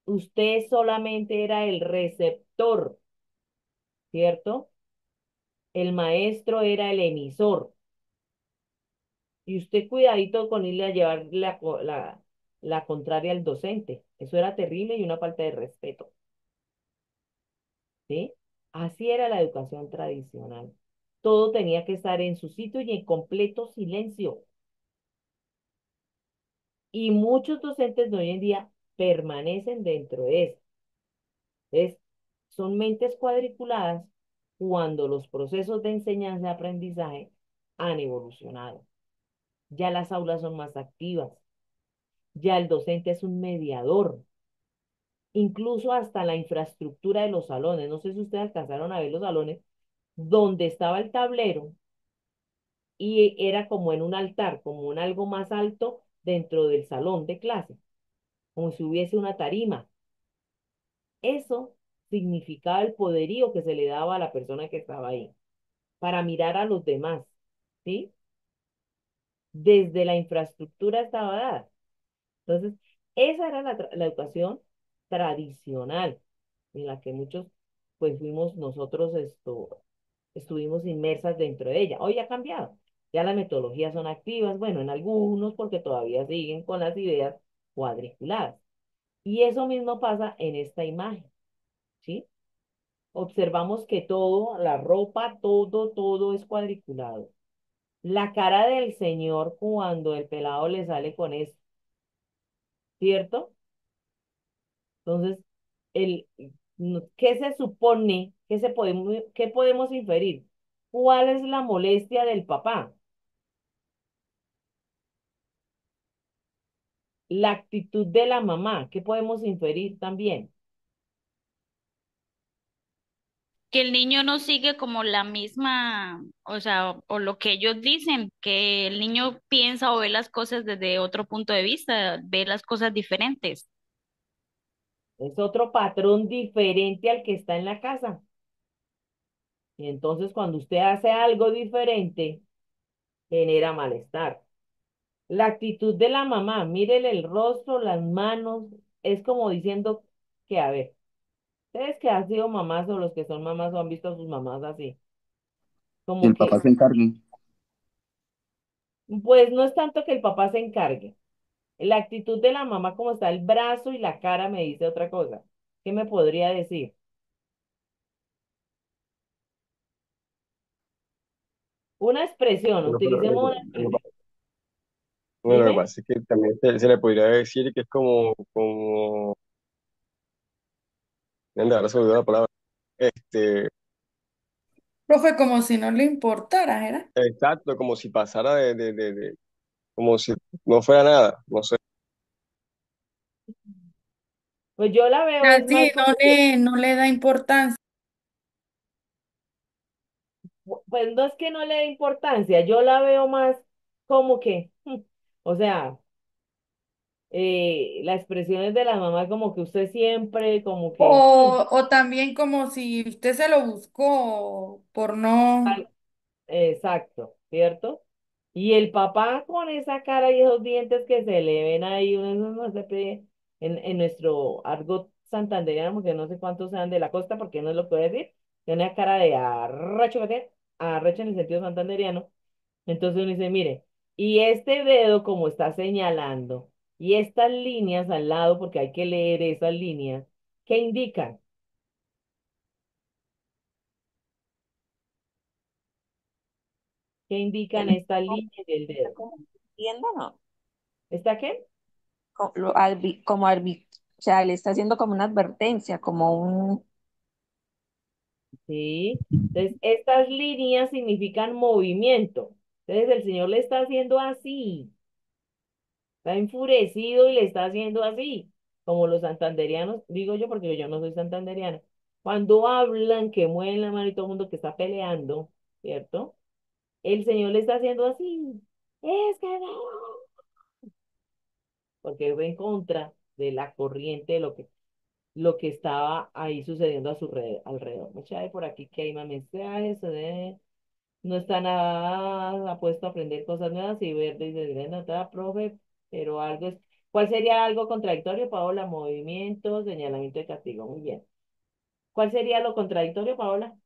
Usted solamente era el receptor, ¿cierto? El maestro era el emisor. Y usted cuidadito con irle a llevar la contraria al docente. Eso era terrible y una falta de respeto, ¿sí? Así era la educación tradicional. Todo tenía que estar en su sitio y en completo silencio. Y muchos docentes de hoy en día permanecen dentro de eso. son mentes cuadriculadas cuando los procesos de enseñanza y aprendizaje han evolucionado. Ya las aulas son más activas, ya el docente es un mediador, incluso hasta la infraestructura de los salones. No sé si ustedes alcanzaron a ver los salones donde estaba el tablero y era como en un altar, como en algo más alto dentro del salón de clase, como si hubiese una tarima. Eso significaba el poderío que se le daba a la persona que estaba ahí para mirar a los demás, ¿sí? Desde la infraestructura estaba dada. Entonces, esa era la educación tradicional en la que muchos, pues fuimos nosotros, estuvimos inmersas dentro de ella. Hoy ha cambiado. Ya las metodologías son activas, bueno, en algunos porque todavía siguen con las ideas cuadriculadas. Y eso mismo pasa en esta imagen, ¿sí? Observamos que todo, la ropa, todo es cuadriculado. La cara del señor cuando el pelado le sale con eso, ¿cierto? Entonces, el, ¿qué se supone? ¿Qué podemos inferir? ¿Cuál es la molestia del papá? La actitud de la mamá, ¿qué podemos inferir también? Que el niño no sigue como la misma, o sea, o lo que ellos dicen, que el niño piensa o ve las cosas desde otro punto de vista, ve las cosas diferentes. Es otro patrón diferente al que está en la casa. Y entonces, cuando usted hace algo diferente, genera malestar. La actitud de la mamá, mírele el rostro, las manos, es como diciendo que, a ver, ustedes que han sido mamás o los que son mamás o han visto a sus mamás así, Y como el papá que, se encargue. pues no es tanto que el papá se encargue. La actitud de la mamá, como está el brazo y la cara, me dice otra cosa. ¿Qué me podría decir? Una expresión, Bueno, pero utilicemos una expresión. lo que Dime. pasa es que también se le podría decir que es como, anda, ahora se me olvidó la palabra, este, Profe, como si no le importara, ¿era? exacto, como si pasara como si no fuera nada, no sé. Pues yo la veo, es Así más como que, no le da importancia. pues no es que no le dé importancia, yo la veo más como que, o sea, las expresiones de la mamá como que usted siempre, como que, O también como si usted se lo buscó por no. exacto, ¿cierto? Y el papá con esa cara y esos dientes que se le ven ahí, uno no se pe- en nuestro argot santandereano, porque no sé cuántos sean de la costa, porque no es lo que voy a decir, tiene una cara de arrecho, que tiene, arrecho en el sentido santandereano. Entonces uno dice, mire, y este dedo como está señalando, y estas líneas al lado, porque hay que leer esas líneas, ¿qué indican? ¿Qué Él indican está estas como líneas del está dedo? como diciendo, ¿no? ¿Está qué? O sea, le está haciendo como una advertencia, como un, Sí. Entonces, estas líneas significan movimiento. Entonces, el Señor le está haciendo así, está enfurecido y le está haciendo así, como los santanderianos, digo yo porque yo no soy santanderiana. Cuando hablan, que mueven la mano y todo el mundo que está peleando, ¿cierto? El Señor le está haciendo así. Es que no, porque va en contra de la corriente de lo que estaba ahí sucediendo a su alrededor. Mucha hay por aquí que hay más mensajes, no está nada apuesto a aprender cosas nuevas y verde y de nota, profe, pero algo es. ¿Cuál sería algo contradictorio, Paola? Movimiento, señalamiento de castigo. Muy bien. ¿Cuál sería lo contradictorio, Paola?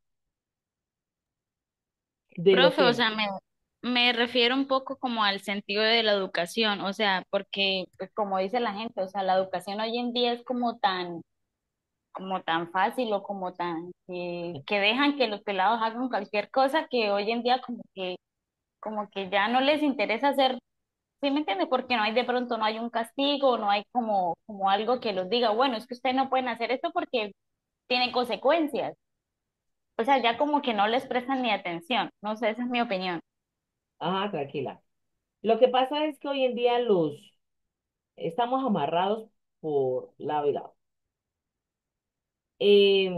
De lo Profe, o que. sea, me refiero un poco como al sentido de la educación, o sea, porque pues, como dice la gente, o sea, la educación hoy en día es como tan fácil o como tan que dejan que los pelados hagan cualquier cosa que hoy en día como que ya no les interesa hacer, ¿sí me entiende? Porque no hay de pronto no hay un castigo, no hay como algo que los diga, bueno, es que ustedes no pueden hacer esto porque tiene consecuencias. O sea, ya como que no les prestan ni atención. No sé, esa es mi opinión. Ajá, tranquila. Lo que pasa es que hoy en día estamos amarrados por lado y lado. Eh,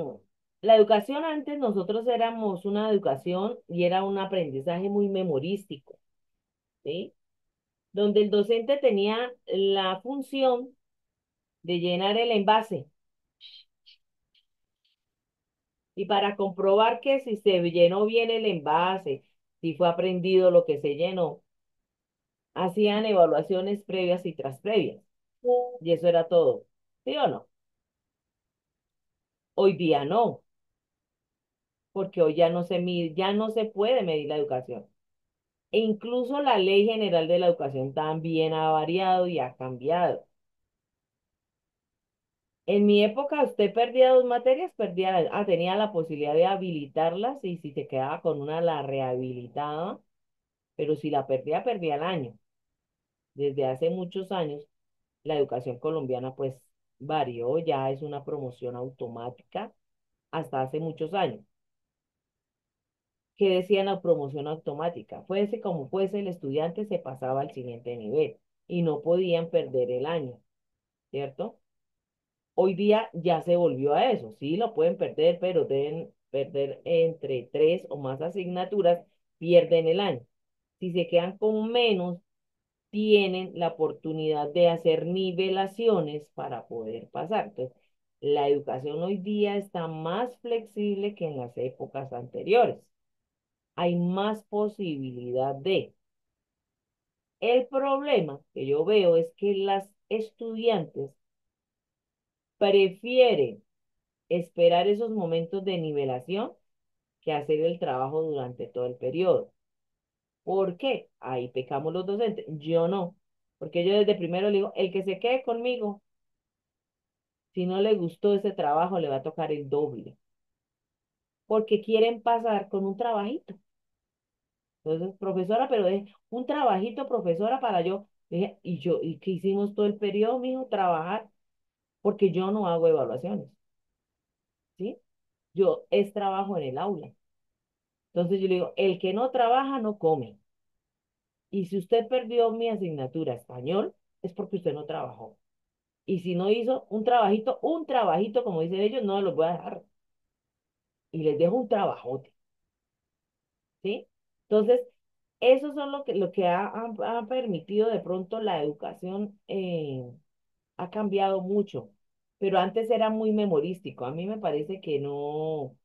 la educación antes nosotros éramos una educación y era un aprendizaje muy memorístico, ¿sí? Donde el docente tenía la función de llenar el envase y para comprobar que si se llenó bien el envase, si fue aprendido lo que se llenó, hacían evaluaciones previas y tras previas. Y eso era todo. ¿Sí o no? Hoy día no, porque hoy ya no se mide, ya no se puede medir la educación. E incluso la Ley General de la Educación también ha variado y ha cambiado. En mi época usted perdía dos materias, tenía la posibilidad de habilitarlas y si se quedaba con una la rehabilitaba, pero si la perdía, perdía el año. Desde hace muchos años, la educación colombiana pues varió, ya es una promoción automática hasta hace muchos años. ¿Qué decían la promoción automática? Fuese como fuese, el estudiante se pasaba al siguiente nivel y no podían perder el año, ¿cierto? Hoy día ya se volvió a eso, sí lo pueden perder, pero deben perder entre tres o más asignaturas, pierden el año. Si se quedan con menos, tienen la oportunidad de hacer nivelaciones para poder pasar. Entonces, la educación hoy día está más flexible que en las épocas anteriores. Hay más posibilidad de. El problema que yo veo es que las estudiantes prefieren esperar esos momentos de nivelación que hacer el trabajo durante todo el periodo. ¿Por qué? Ahí pecamos los docentes. Yo no, porque yo desde primero le digo, el que se quede conmigo, si no le gustó ese trabajo, le va a tocar el doble, porque quieren pasar con un trabajito. Entonces, profesora, pero es un trabajito, profesora, para yo. Dije, ¿y qué hicimos todo el periodo, mijo? Trabajar, porque yo no hago evaluaciones, ¿sí? Yo es trabajo en el aula. Entonces yo le digo, el que no trabaja no come. Y si usted perdió mi asignatura español, es porque usted no trabajó. Y si no hizo un trabajito, como dicen ellos, no los voy a dejar. Y les dejo un trabajote, ¿sí? Entonces, eso son lo que ha permitido de pronto la educación, ha cambiado mucho. Pero antes era muy memorístico. A mí me parece que no,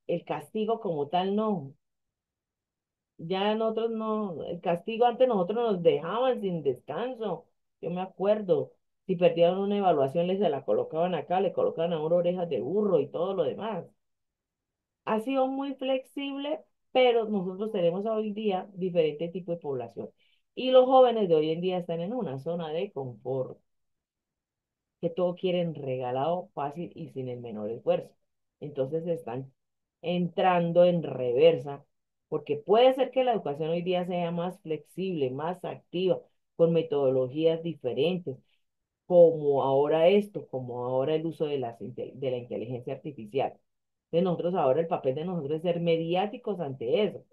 el castigo como tal no. Ya nosotros no, el castigo antes nosotros nos dejaban sin descanso. Yo me acuerdo, si perdían una evaluación, les se la colocaban acá, le colocaban a uno orejas de burro y todo lo demás. Ha sido muy flexible, pero nosotros tenemos hoy día diferente tipo de población. Y los jóvenes de hoy en día están en una zona de confort que todo quieren regalado, fácil y sin el menor esfuerzo. Entonces están entrando en reversa, porque puede ser que la educación hoy día sea más flexible, más activa, con metodologías diferentes, como ahora esto, como ahora el uso de la inteligencia artificial. De nosotros ahora el papel de nosotros es ser mediáticos ante eso,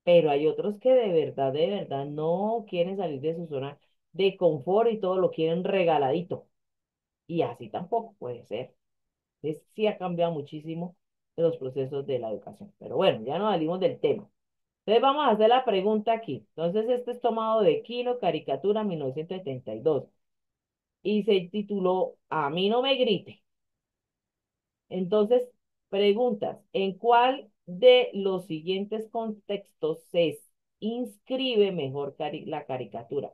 pero hay otros que de verdad no quieren salir de su zona de confort y todo lo quieren regaladito. Y así tampoco puede ser. Sí ha cambiado muchísimo los procesos de la educación. Pero bueno, ya nos salimos del tema. Entonces vamos a hacer la pregunta aquí. Entonces este es tomado de Kino, Caricatura 1972. Y se tituló A mí no me grite. Entonces, preguntas. ¿En cuál de los siguientes contextos se inscribe mejor la caricatura?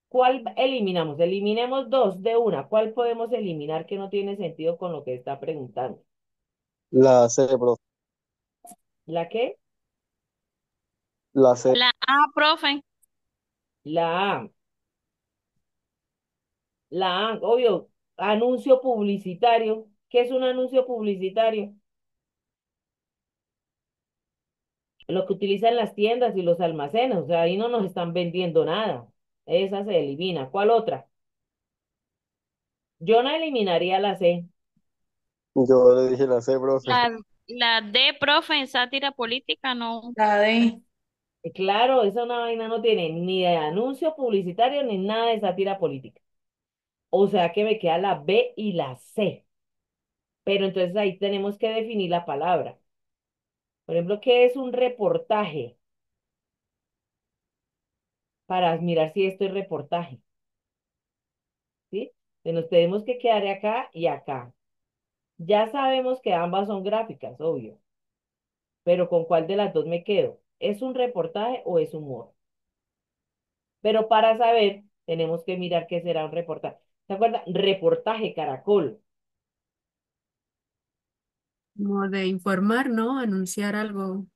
¿Cuál eliminamos? Eliminemos dos de una. ¿Cuál podemos eliminar que no tiene sentido con lo que está preguntando? La C, profe. ¿La qué? La C. La A, profe. La A. La A, obvio, anuncio publicitario. ¿Qué es un anuncio publicitario? Lo que utilizan las tiendas y los almacenes. O sea, ahí no nos están vendiendo nada. Esa se elimina. ¿Cuál otra? Yo no eliminaría la C. Yo le dije la C, profe. La D, profe, en sátira política, no. La D. Claro, esa una vaina no tiene ni de anuncio publicitario ni nada de sátira política. O sea que me queda la B y la C. Pero entonces ahí tenemos que definir la palabra. Por ejemplo, ¿qué es un reportaje? Para mirar si esto es reportaje, ¿sí? Entonces nos tenemos que quedar acá y acá. Ya sabemos que ambas son gráficas, obvio, pero ¿con cuál de las dos me quedo? ¿Es un reportaje o es humor? Pero para saber, tenemos que mirar qué será un reportaje. ¿Se acuerdan? Reportaje Caracol. Como de informar, ¿no? Anunciar algo.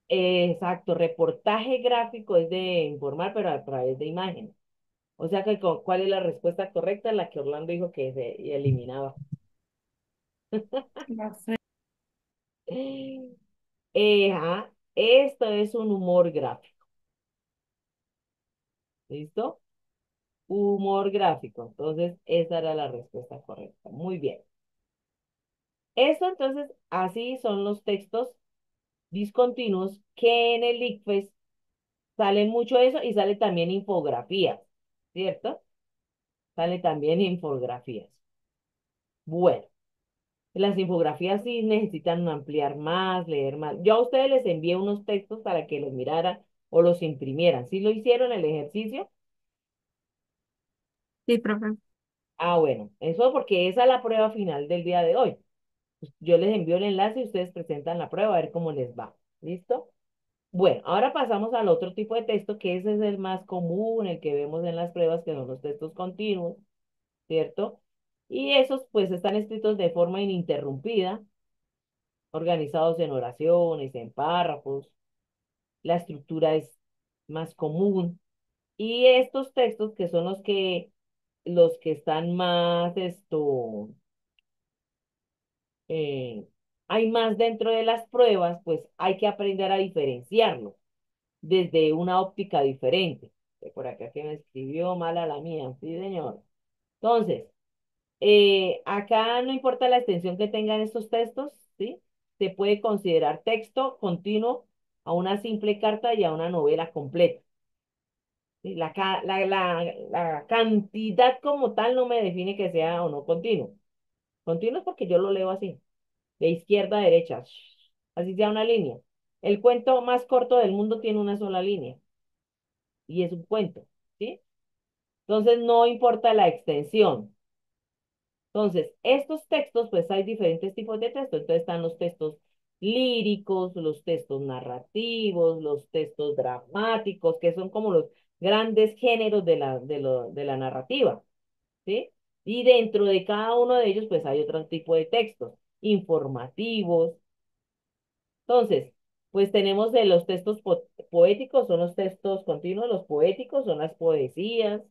Exacto, reportaje gráfico es de informar, pero a través de imágenes. O sea que, ¿cuál es la respuesta correcta? La que Orlando dijo que se eliminaba. La C. Ajá, esto es un humor gráfico. ¿Listo? Humor gráfico. Entonces, esa era la respuesta correcta. Muy bien. Esto entonces, así son los textos discontinuos que en el ICFES salen mucho eso y sale también infografías, ¿cierto? Sale también infografías. Bueno, las infografías sí necesitan ampliar más, leer más. Yo a ustedes les envié unos textos para que los miraran o los imprimieran. ¿Sí lo hicieron el ejercicio? Sí, profe. Ah, bueno, eso porque esa es la prueba final del día de hoy. Pues, yo les envío el enlace y ustedes presentan la prueba a ver cómo les va. ¿Listo? Bueno, ahora pasamos al otro tipo de texto, que ese es el más común, el que vemos en las pruebas, que son los textos continuos, ¿cierto? Y esos pues están escritos de forma ininterrumpida, organizados en oraciones, en párrafos. La estructura es más común. Y estos textos, que son los que están más eh, hay más dentro de las pruebas, pues hay que aprender a diferenciarlo desde una óptica diferente. Por acá que me escribió mal a la mía, sí, señor. Entonces, acá no importa la extensión que tengan estos textos, ¿sí? Se puede considerar texto continuo a una simple carta y a una novela completa. ¿Sí? La cantidad como tal no me define que sea o no continuo. Continuo es porque yo lo leo así, de izquierda a derecha, así sea una línea. El cuento más corto del mundo tiene una sola línea y es un cuento, ¿sí? Entonces no importa la extensión. Entonces, estos textos, pues hay diferentes tipos de textos. Entonces están los textos líricos, los textos narrativos, los textos dramáticos, que son como los grandes géneros de la narrativa, ¿sí? Y dentro de cada uno de ellos, pues hay otro tipo de textos, informativos. Entonces, pues tenemos de los textos poéticos, son los textos continuos, los poéticos son las poesías.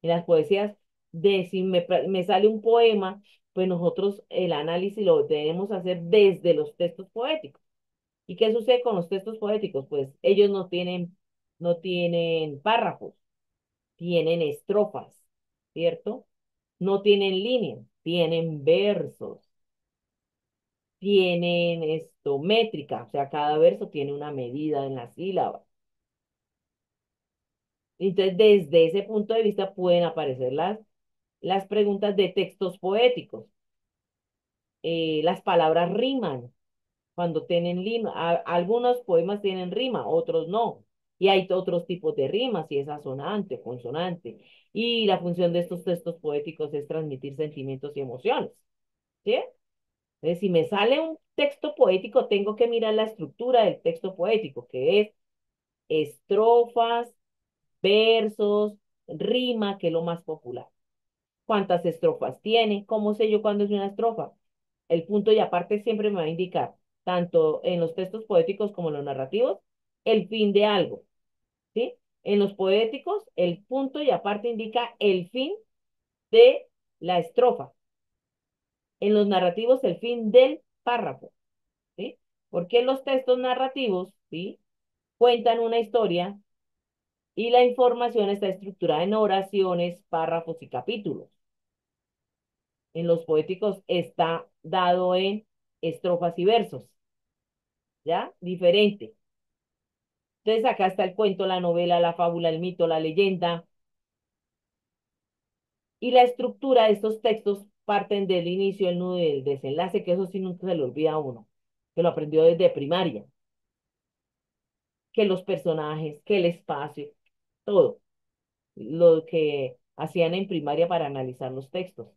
En las poesías, de si me sale un poema, pues nosotros el análisis lo debemos hacer desde los textos poéticos. ¿Y qué sucede con los textos poéticos? Pues ellos no tienen párrafos, tienen estrofas, ¿cierto? No tienen líneas, tienen versos, tienen métrica, o sea, cada verso tiene una medida en la sílaba. Entonces, desde ese punto de vista pueden aparecer las preguntas de textos poéticos. Las palabras riman cuando tienen rima. Algunos poemas tienen rima, otros no. Y hay otros tipos de rimas, si es asonante o consonante. Y la función de estos textos poéticos es transmitir sentimientos y emociones. ¿Sí? Entonces, si me sale un texto poético, tengo que mirar la estructura del texto poético, que es estrofas, versos, rima, que es lo más popular. ¿Cuántas estrofas tiene? ¿Cómo sé yo cuándo es una estrofa? El punto y aparte siempre me va a indicar, tanto en los textos poéticos como en los narrativos, el fin de algo, ¿sí? En los poéticos, el punto y aparte indica el fin de la estrofa. En los narrativos, el fin del párrafo, ¿sí? Porque los textos narrativos, ¿sí? Cuentan una historia y la información está estructurada en oraciones, párrafos y capítulos. En los poéticos está dado en estrofas y versos, ¿ya? Diferente. Entonces acá está el cuento, la novela, la fábula, el mito, la leyenda. Y la estructura de estos textos parten del inicio, el nudo y el desenlace, que eso sí nunca se le olvida a uno, que lo aprendió desde primaria, que los personajes, que el espacio, todo lo que hacían en primaria para analizar los textos,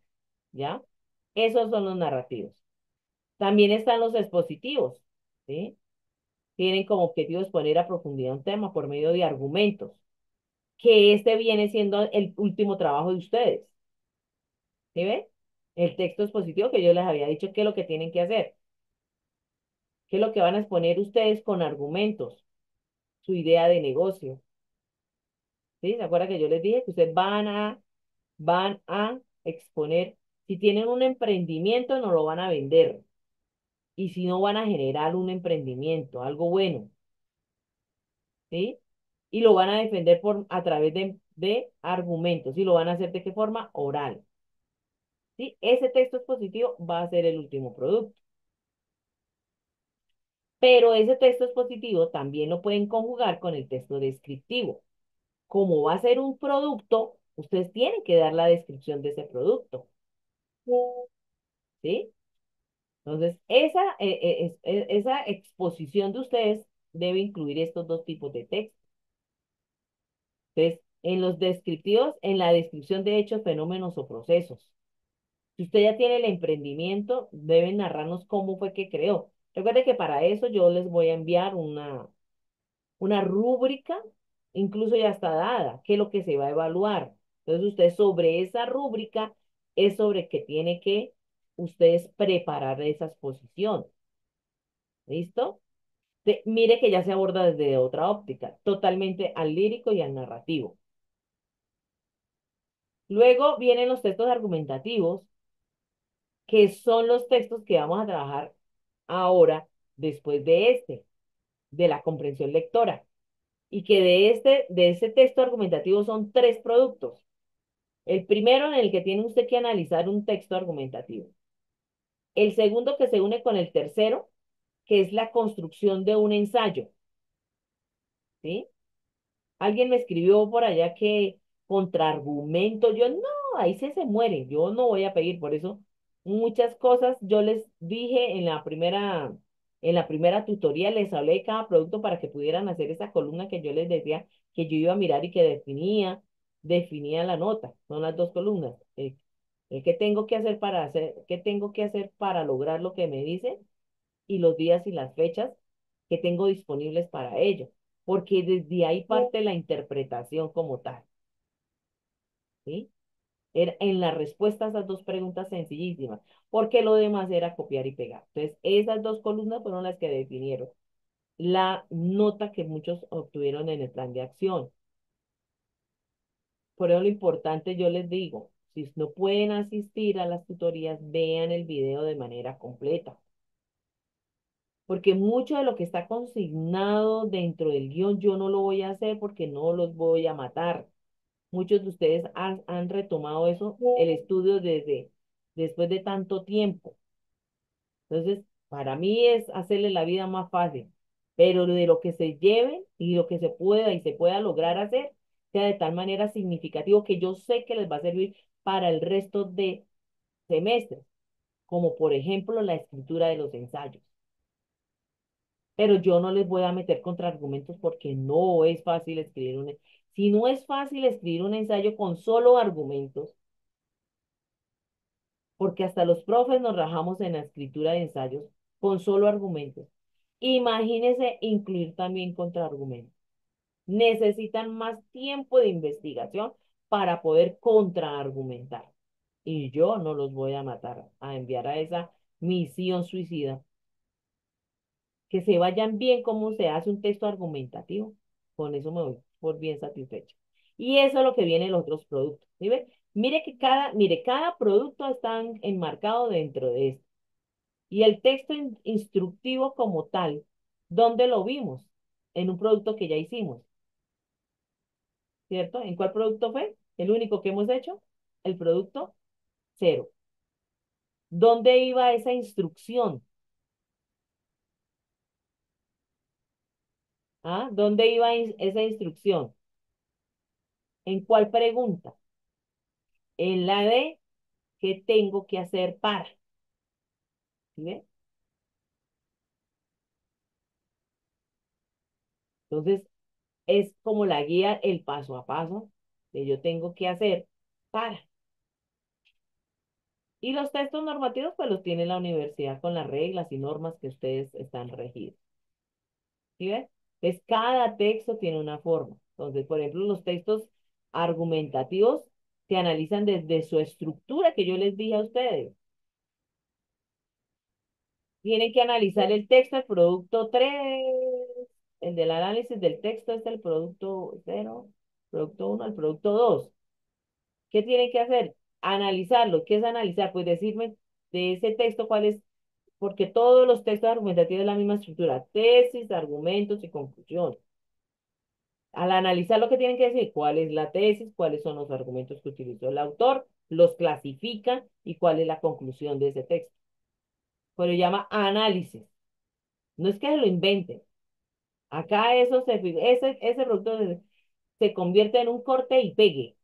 ¿ya? Esos son los narrativos. También están los expositivos, ¿sí? Tienen como objetivo exponer a profundidad un tema por medio de argumentos, que este viene siendo el último trabajo de ustedes, ¿sí ven? El texto expositivo que yo les había dicho qué es lo que tienen que hacer, qué es lo que van a exponer ustedes con argumentos, su idea de negocio, ¿sí? ¿Se acuerdan que yo les dije que ustedes van a exponer, si tienen un emprendimiento, no lo van a vender, y si no van a generar un emprendimiento, algo bueno, ¿sí? Y lo van a defender a través de argumentos, y lo van a hacer de qué forma? Oral, ¿sí? Ese texto expositivo va a ser el último producto. Pero ese texto expositivo también lo pueden conjugar con el texto descriptivo. Como va a ser un producto, ustedes tienen que dar la descripción de ese producto, ¿sí? Entonces, esa exposición de ustedes debe incluir estos dos tipos de texto. Entonces, en los descriptivos, en la descripción de hechos, fenómenos o procesos. Si usted ya tiene el emprendimiento, deben narrarnos cómo fue que creó. Recuerde que para eso yo les voy a enviar una rúbrica, incluso ya está dada, qué es lo que se va a evaluar. Entonces, usted sobre esa rúbrica es sobre que tiene que ustedes preparar esa exposición. ¿Listo? Mire que ya se aborda desde otra óptica, totalmente al lírico y al narrativo. Luego vienen los textos argumentativos, que son los textos que vamos a trabajar ahora, después de de la comprensión lectora. Y que de ese texto argumentativo son tres productos. El primero en el que tiene usted que analizar un texto argumentativo. El segundo que se une con el tercero, que es la construcción de un ensayo, ¿sí? Alguien me escribió por allá que contraargumento, yo no, ahí se muere, yo no voy a pedir, por eso muchas cosas yo les dije en la primera tutoría, les hablé de cada producto para que pudieran hacer esa columna que yo les decía que yo iba a mirar y que definía la nota, son las dos columnas. ¿Qué tengo que hacer qué tengo que hacer para lograr lo que me dicen? Y los días y las fechas que tengo disponibles para ello, porque desde ahí parte la interpretación como tal, ¿sí? Era en la respuesta a esas dos preguntas sencillísimas, porque lo demás era copiar y pegar. Entonces, esas dos columnas fueron las que definieron la nota que muchos obtuvieron en el plan de acción. Por eso lo importante, yo les digo, si no pueden asistir a las tutorías, vean el video de manera completa, porque mucho de lo que está consignado dentro del guión yo no lo voy a hacer porque no los voy a matar. Muchos de ustedes han retomado eso, el estudio después de tanto tiempo. Entonces, para mí es hacerle la vida más fácil, pero de lo que se lleven y lo que se pueda y se pueda lograr hacer, sea de tal manera significativo que yo sé que les va a servir para el resto de semestres, como por ejemplo la escritura de los ensayos. Pero yo no les voy a meter contraargumentos porque no es fácil escribir si no es fácil escribir un ensayo con solo argumentos, porque hasta los profes nos rajamos en la escritura de ensayos con solo argumentos. Imagínense incluir también contraargumentos. Necesitan más tiempo de investigación para poder contraargumentar. Y yo no los voy a matar, a enviar a esa misión suicida. Que se vayan bien cómo se hace un texto argumentativo. Con eso me voy por bien satisfecho. Y eso es lo que viene en los otros productos. ¿Sí ve? Mire, cada producto está enmarcado dentro de esto. Y el texto instructivo como tal, ¿dónde lo vimos? En un producto que ya hicimos, ¿cierto? ¿En cuál producto fue? El único que hemos hecho, el producto cero. ¿Dónde iba esa instrucción? ¿Ah? ¿Dónde iba esa instrucción? ¿En cuál pregunta? En la de qué tengo que hacer para. ¿Sí ve? Entonces, es como la guía, el paso a paso que yo tengo que hacer para. Y los textos normativos, pues los tiene la universidad con las reglas y normas que ustedes están regidos. ¿Sí ves? Entonces, cada texto tiene una forma. Entonces, por ejemplo, los textos argumentativos se analizan desde su estructura que yo les dije a ustedes. Tienen que analizar el texto, el producto 3, el del análisis del texto es el producto 0, producto 1, el producto 2. ¿Qué tienen que hacer? Analizarlo. ¿Qué es analizar? Pues decirme de ese texto cuál es, porque todos los textos argumentativos tienen la misma estructura, tesis, argumentos y conclusión. Al analizar lo que tienen que decir, cuál es la tesis, cuáles son los argumentos que utilizó el autor, los clasifican y cuál es la conclusión de ese texto. Pues lo llama análisis. No es que se lo inventen. Acá ese producto se convierte en un corte y pegue,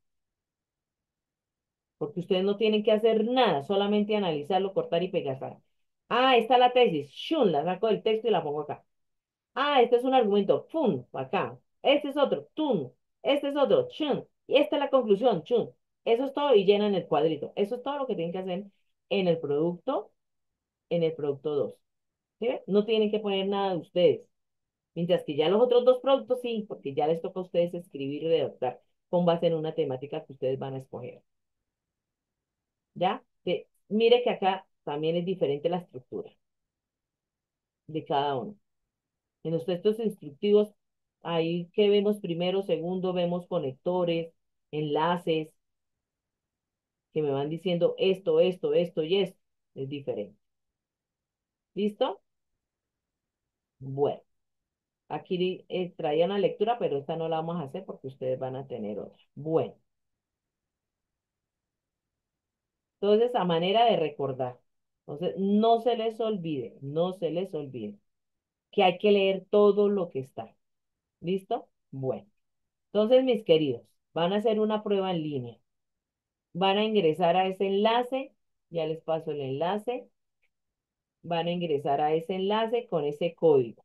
porque ustedes no tienen que hacer nada, solamente analizarlo, cortar y pegar. Ah, está la tesis, shun, la saco del texto y la pongo acá. Ah, este es un argumento, pum, acá. Este es otro, tum. Este es otro, chun. Y esta es la conclusión, chun. Eso es todo y llenan el cuadrito. Eso es todo lo que tienen que hacer en el producto, en el producto 2. ¿Sí ven? No tienen que poner nada de ustedes. Mientras que ya los otros dos productos sí, porque ya les toca a ustedes escribir y redactar con base en una temática que ustedes van a escoger. ¿Ya? Mire que acá también es diferente la estructura de cada uno. En los textos instructivos, ahí que vemos primero, segundo, vemos conectores, enlaces, que me van diciendo esto y esto. Es diferente. ¿Listo? Bueno, aquí traía una lectura, pero esta no la vamos a hacer porque ustedes van a tener otra. Bueno, entonces a manera de recordar. Entonces, no se les olvide, no se les olvide que hay que leer todo lo que está. ¿Listo? Bueno, entonces, mis queridos, van a hacer una prueba en línea. Van a ingresar a ese enlace, ya les paso el enlace, van a ingresar a ese enlace con ese código.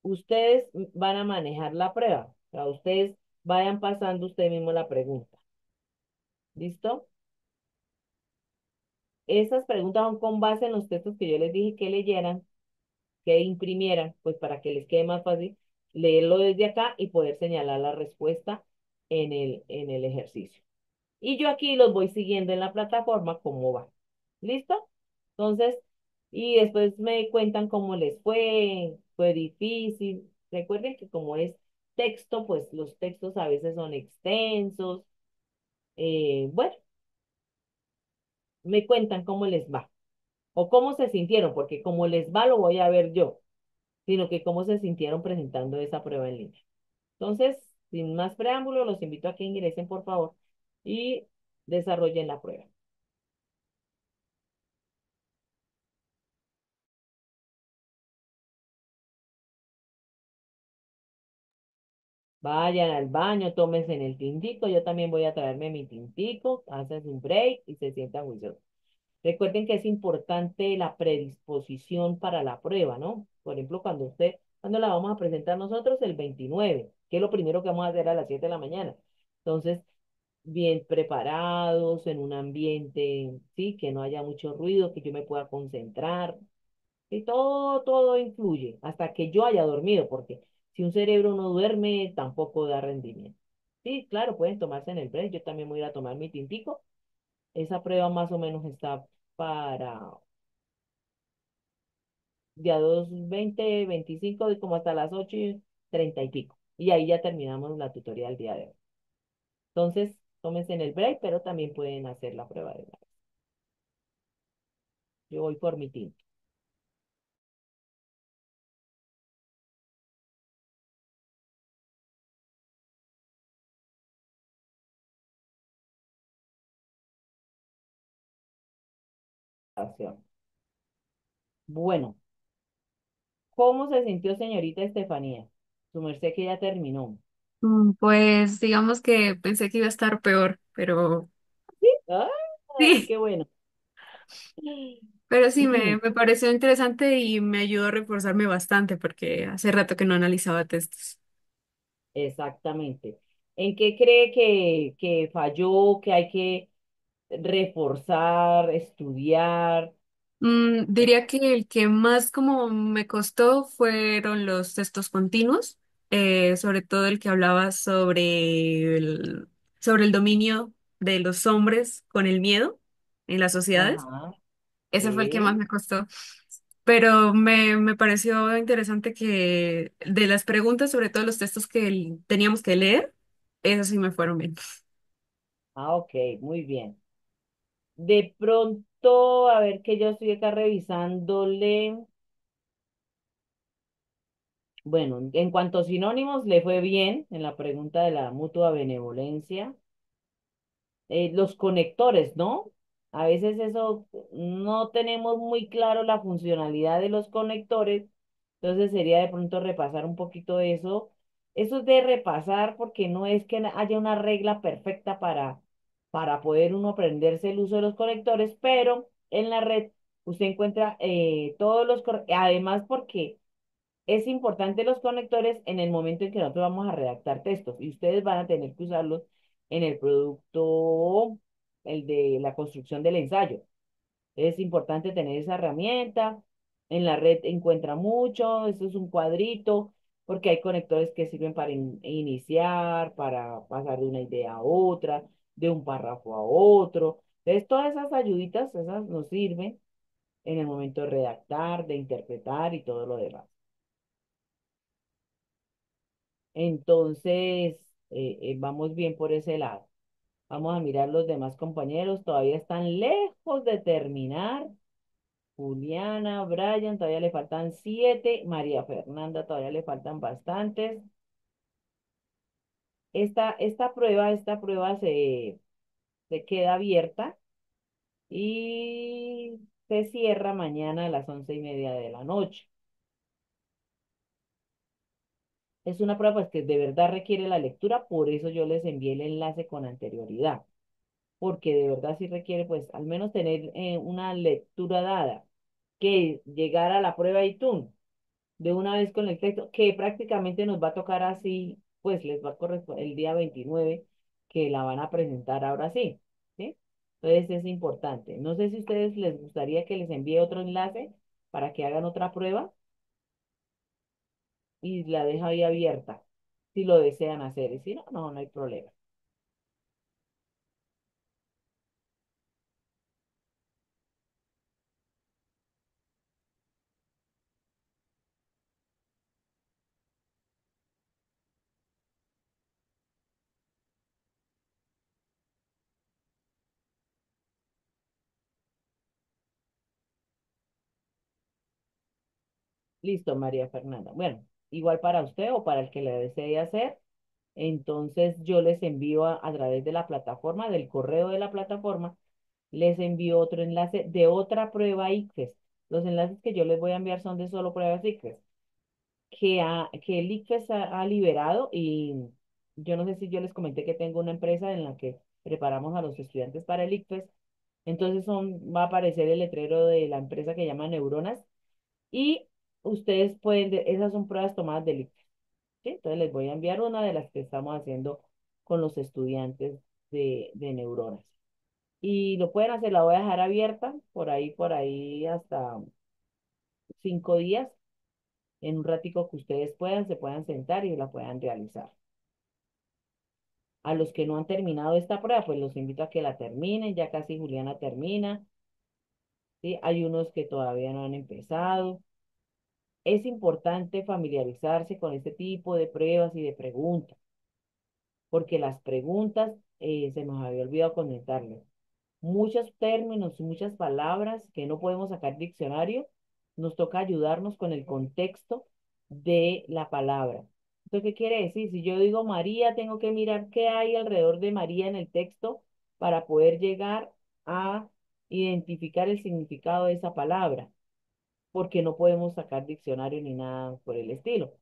Ustedes van a manejar la prueba, o sea, ustedes vayan pasando usted mismo la pregunta. ¿Listo? Esas preguntas son con base en los textos que yo les dije que leyeran, que imprimieran, pues para que les quede más fácil leerlo desde acá y poder señalar la respuesta en el ejercicio. Y yo aquí los voy siguiendo en la plataforma cómo va. ¿Listo? Entonces, y después me cuentan cómo les fue difícil. Recuerden que como es texto, pues los textos a veces son extensos. Bueno, me cuentan cómo les va o cómo se sintieron, porque como les va lo voy a ver yo, sino que cómo se sintieron presentando esa prueba en línea. Entonces, sin más preámbulo, los invito a que ingresen, por favor, y desarrollen la prueba. Vayan al baño, tómense en el tintico. Yo también voy a traerme mi tintico, hacen un break y se sientan juiciosos. Recuerden que es importante la predisposición para la prueba, ¿no? Por ejemplo, cuando la vamos a presentar nosotros el 29, que es lo primero que vamos a hacer a las 7 de la mañana. Entonces, bien preparados, en un ambiente, sí, que no haya mucho ruido, que yo me pueda concentrar. Y todo influye hasta que yo haya dormido, porque si un cerebro no duerme, tampoco da rendimiento. Sí, claro, pueden tomarse en el break. Yo también voy a ir a tomar mi tintico. Esa prueba más o menos está para ya 2:20, 25, de como hasta las 8:30 y pico. Y ahí ya terminamos la tutoría del día de hoy. Entonces, tómense en el break, pero también pueden hacer la prueba de una vez. Yo voy por mi tinto. acción. Bueno, ¿cómo se sintió señorita Estefanía? Su merced que ya terminó. Pues digamos que pensé que iba a estar peor, pero Ay, sí, qué bueno. pero sí, me pareció interesante y me ayudó a reforzarme bastante porque hace rato que no analizaba textos. Exactamente. ¿En qué cree que falló, que hay que reforzar, estudiar? Diría que el que más como me costó fueron los textos continuos, sobre todo el que hablaba sobre el dominio de los hombres con el miedo en las sociedades. Ajá, Ese fue el que más sí. me costó. Pero me pareció interesante que de las preguntas, sobre todo los textos que teníamos que leer, esos sí me fueron bien. Ah, ok, muy bien. De pronto, a ver que yo estoy acá revisándole. Bueno, en cuanto a sinónimos, le fue bien en la pregunta de la mutua benevolencia. Los conectores, ¿no? A veces eso no tenemos muy claro la funcionalidad de los conectores, entonces sería de pronto repasar un poquito eso. Eso es de repasar porque no es que haya una regla perfecta para poder uno aprenderse el uso de los conectores, pero en la red usted encuentra todos además porque es importante los conectores en el momento en que nosotros vamos a redactar textos y ustedes van a tener que usarlos en el producto, el de la construcción del ensayo. Es importante tener esa herramienta. En la red encuentra mucho, esto es un cuadrito, porque hay conectores que sirven para iniciar, para pasar de una idea a otra, de un párrafo a otro. Entonces, todas esas ayuditas, esas nos sirven en el momento de redactar, de interpretar y todo lo demás. Entonces, vamos bien por ese lado. Vamos a mirar los demás compañeros. Todavía están lejos de terminar. Juliana, Brian, todavía le faltan 7. María Fernanda, todavía le faltan bastantes. Esta prueba se queda abierta y se cierra mañana a las 11:30 de la noche. Es una prueba pues, que de verdad requiere la lectura, por eso yo les envié el enlace con anterioridad. Porque de verdad sí requiere, pues, al menos tener una lectura dada, que llegar a la prueba y tú, de una vez con el texto, que prácticamente nos va a tocar así, pues les va a corresponder el día 29 que la van a presentar ahora sí, ¿sí? Entonces es importante. No sé si a ustedes les gustaría que les envíe otro enlace para que hagan otra prueba y la dejo ahí abierta, si lo desean hacer, y si no, no, no hay problema. Listo, María Fernanda. Bueno, igual para usted o para el que le desee hacer. Entonces yo les envío a través de la plataforma, del correo de la plataforma, les envío otro enlace de otra prueba ICFES. Los enlaces que yo les voy a enviar son de solo pruebas ICFES, que el ICFES ha liberado y yo no sé si yo les comenté que tengo una empresa en la que preparamos a los estudiantes para el ICFES. Entonces va a aparecer el letrero de la empresa que llama Neuronas y ustedes pueden, esas son pruebas tomadas del ICFES. ¿Sí? Entonces les voy a enviar una de las que estamos haciendo con los estudiantes de neuronas. Y lo pueden hacer, la voy a dejar abierta por ahí hasta 5 días, en un ratico que ustedes puedan, se puedan sentar y la puedan realizar. A los que no han terminado esta prueba, pues los invito a que la terminen, ya casi Juliana termina, ¿sí? Hay unos que todavía no han empezado. Es importante familiarizarse con este tipo de pruebas y de preguntas, porque las preguntas, se nos había olvidado comentarles, muchos términos, muchas palabras que no podemos sacar diccionario, nos toca ayudarnos con el contexto de la palabra. ¿Esto qué quiere decir? Si yo digo María, tengo que mirar qué hay alrededor de María en el texto para poder llegar a identificar el significado de esa palabra, porque no podemos sacar diccionario ni nada por el estilo.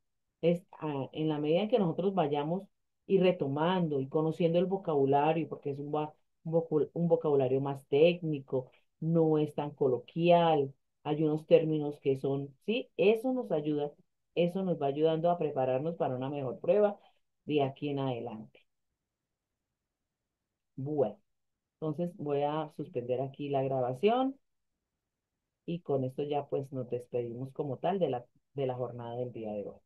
En la medida en que nosotros vayamos y retomando y conociendo el vocabulario, porque es un vocabulario más técnico, no es tan coloquial, hay unos términos que son, sí, eso nos ayuda, eso nos va ayudando a prepararnos para una mejor prueba de aquí en adelante. Bueno, entonces voy a suspender aquí la grabación y con esto ya pues nos despedimos como tal de la jornada del día de hoy.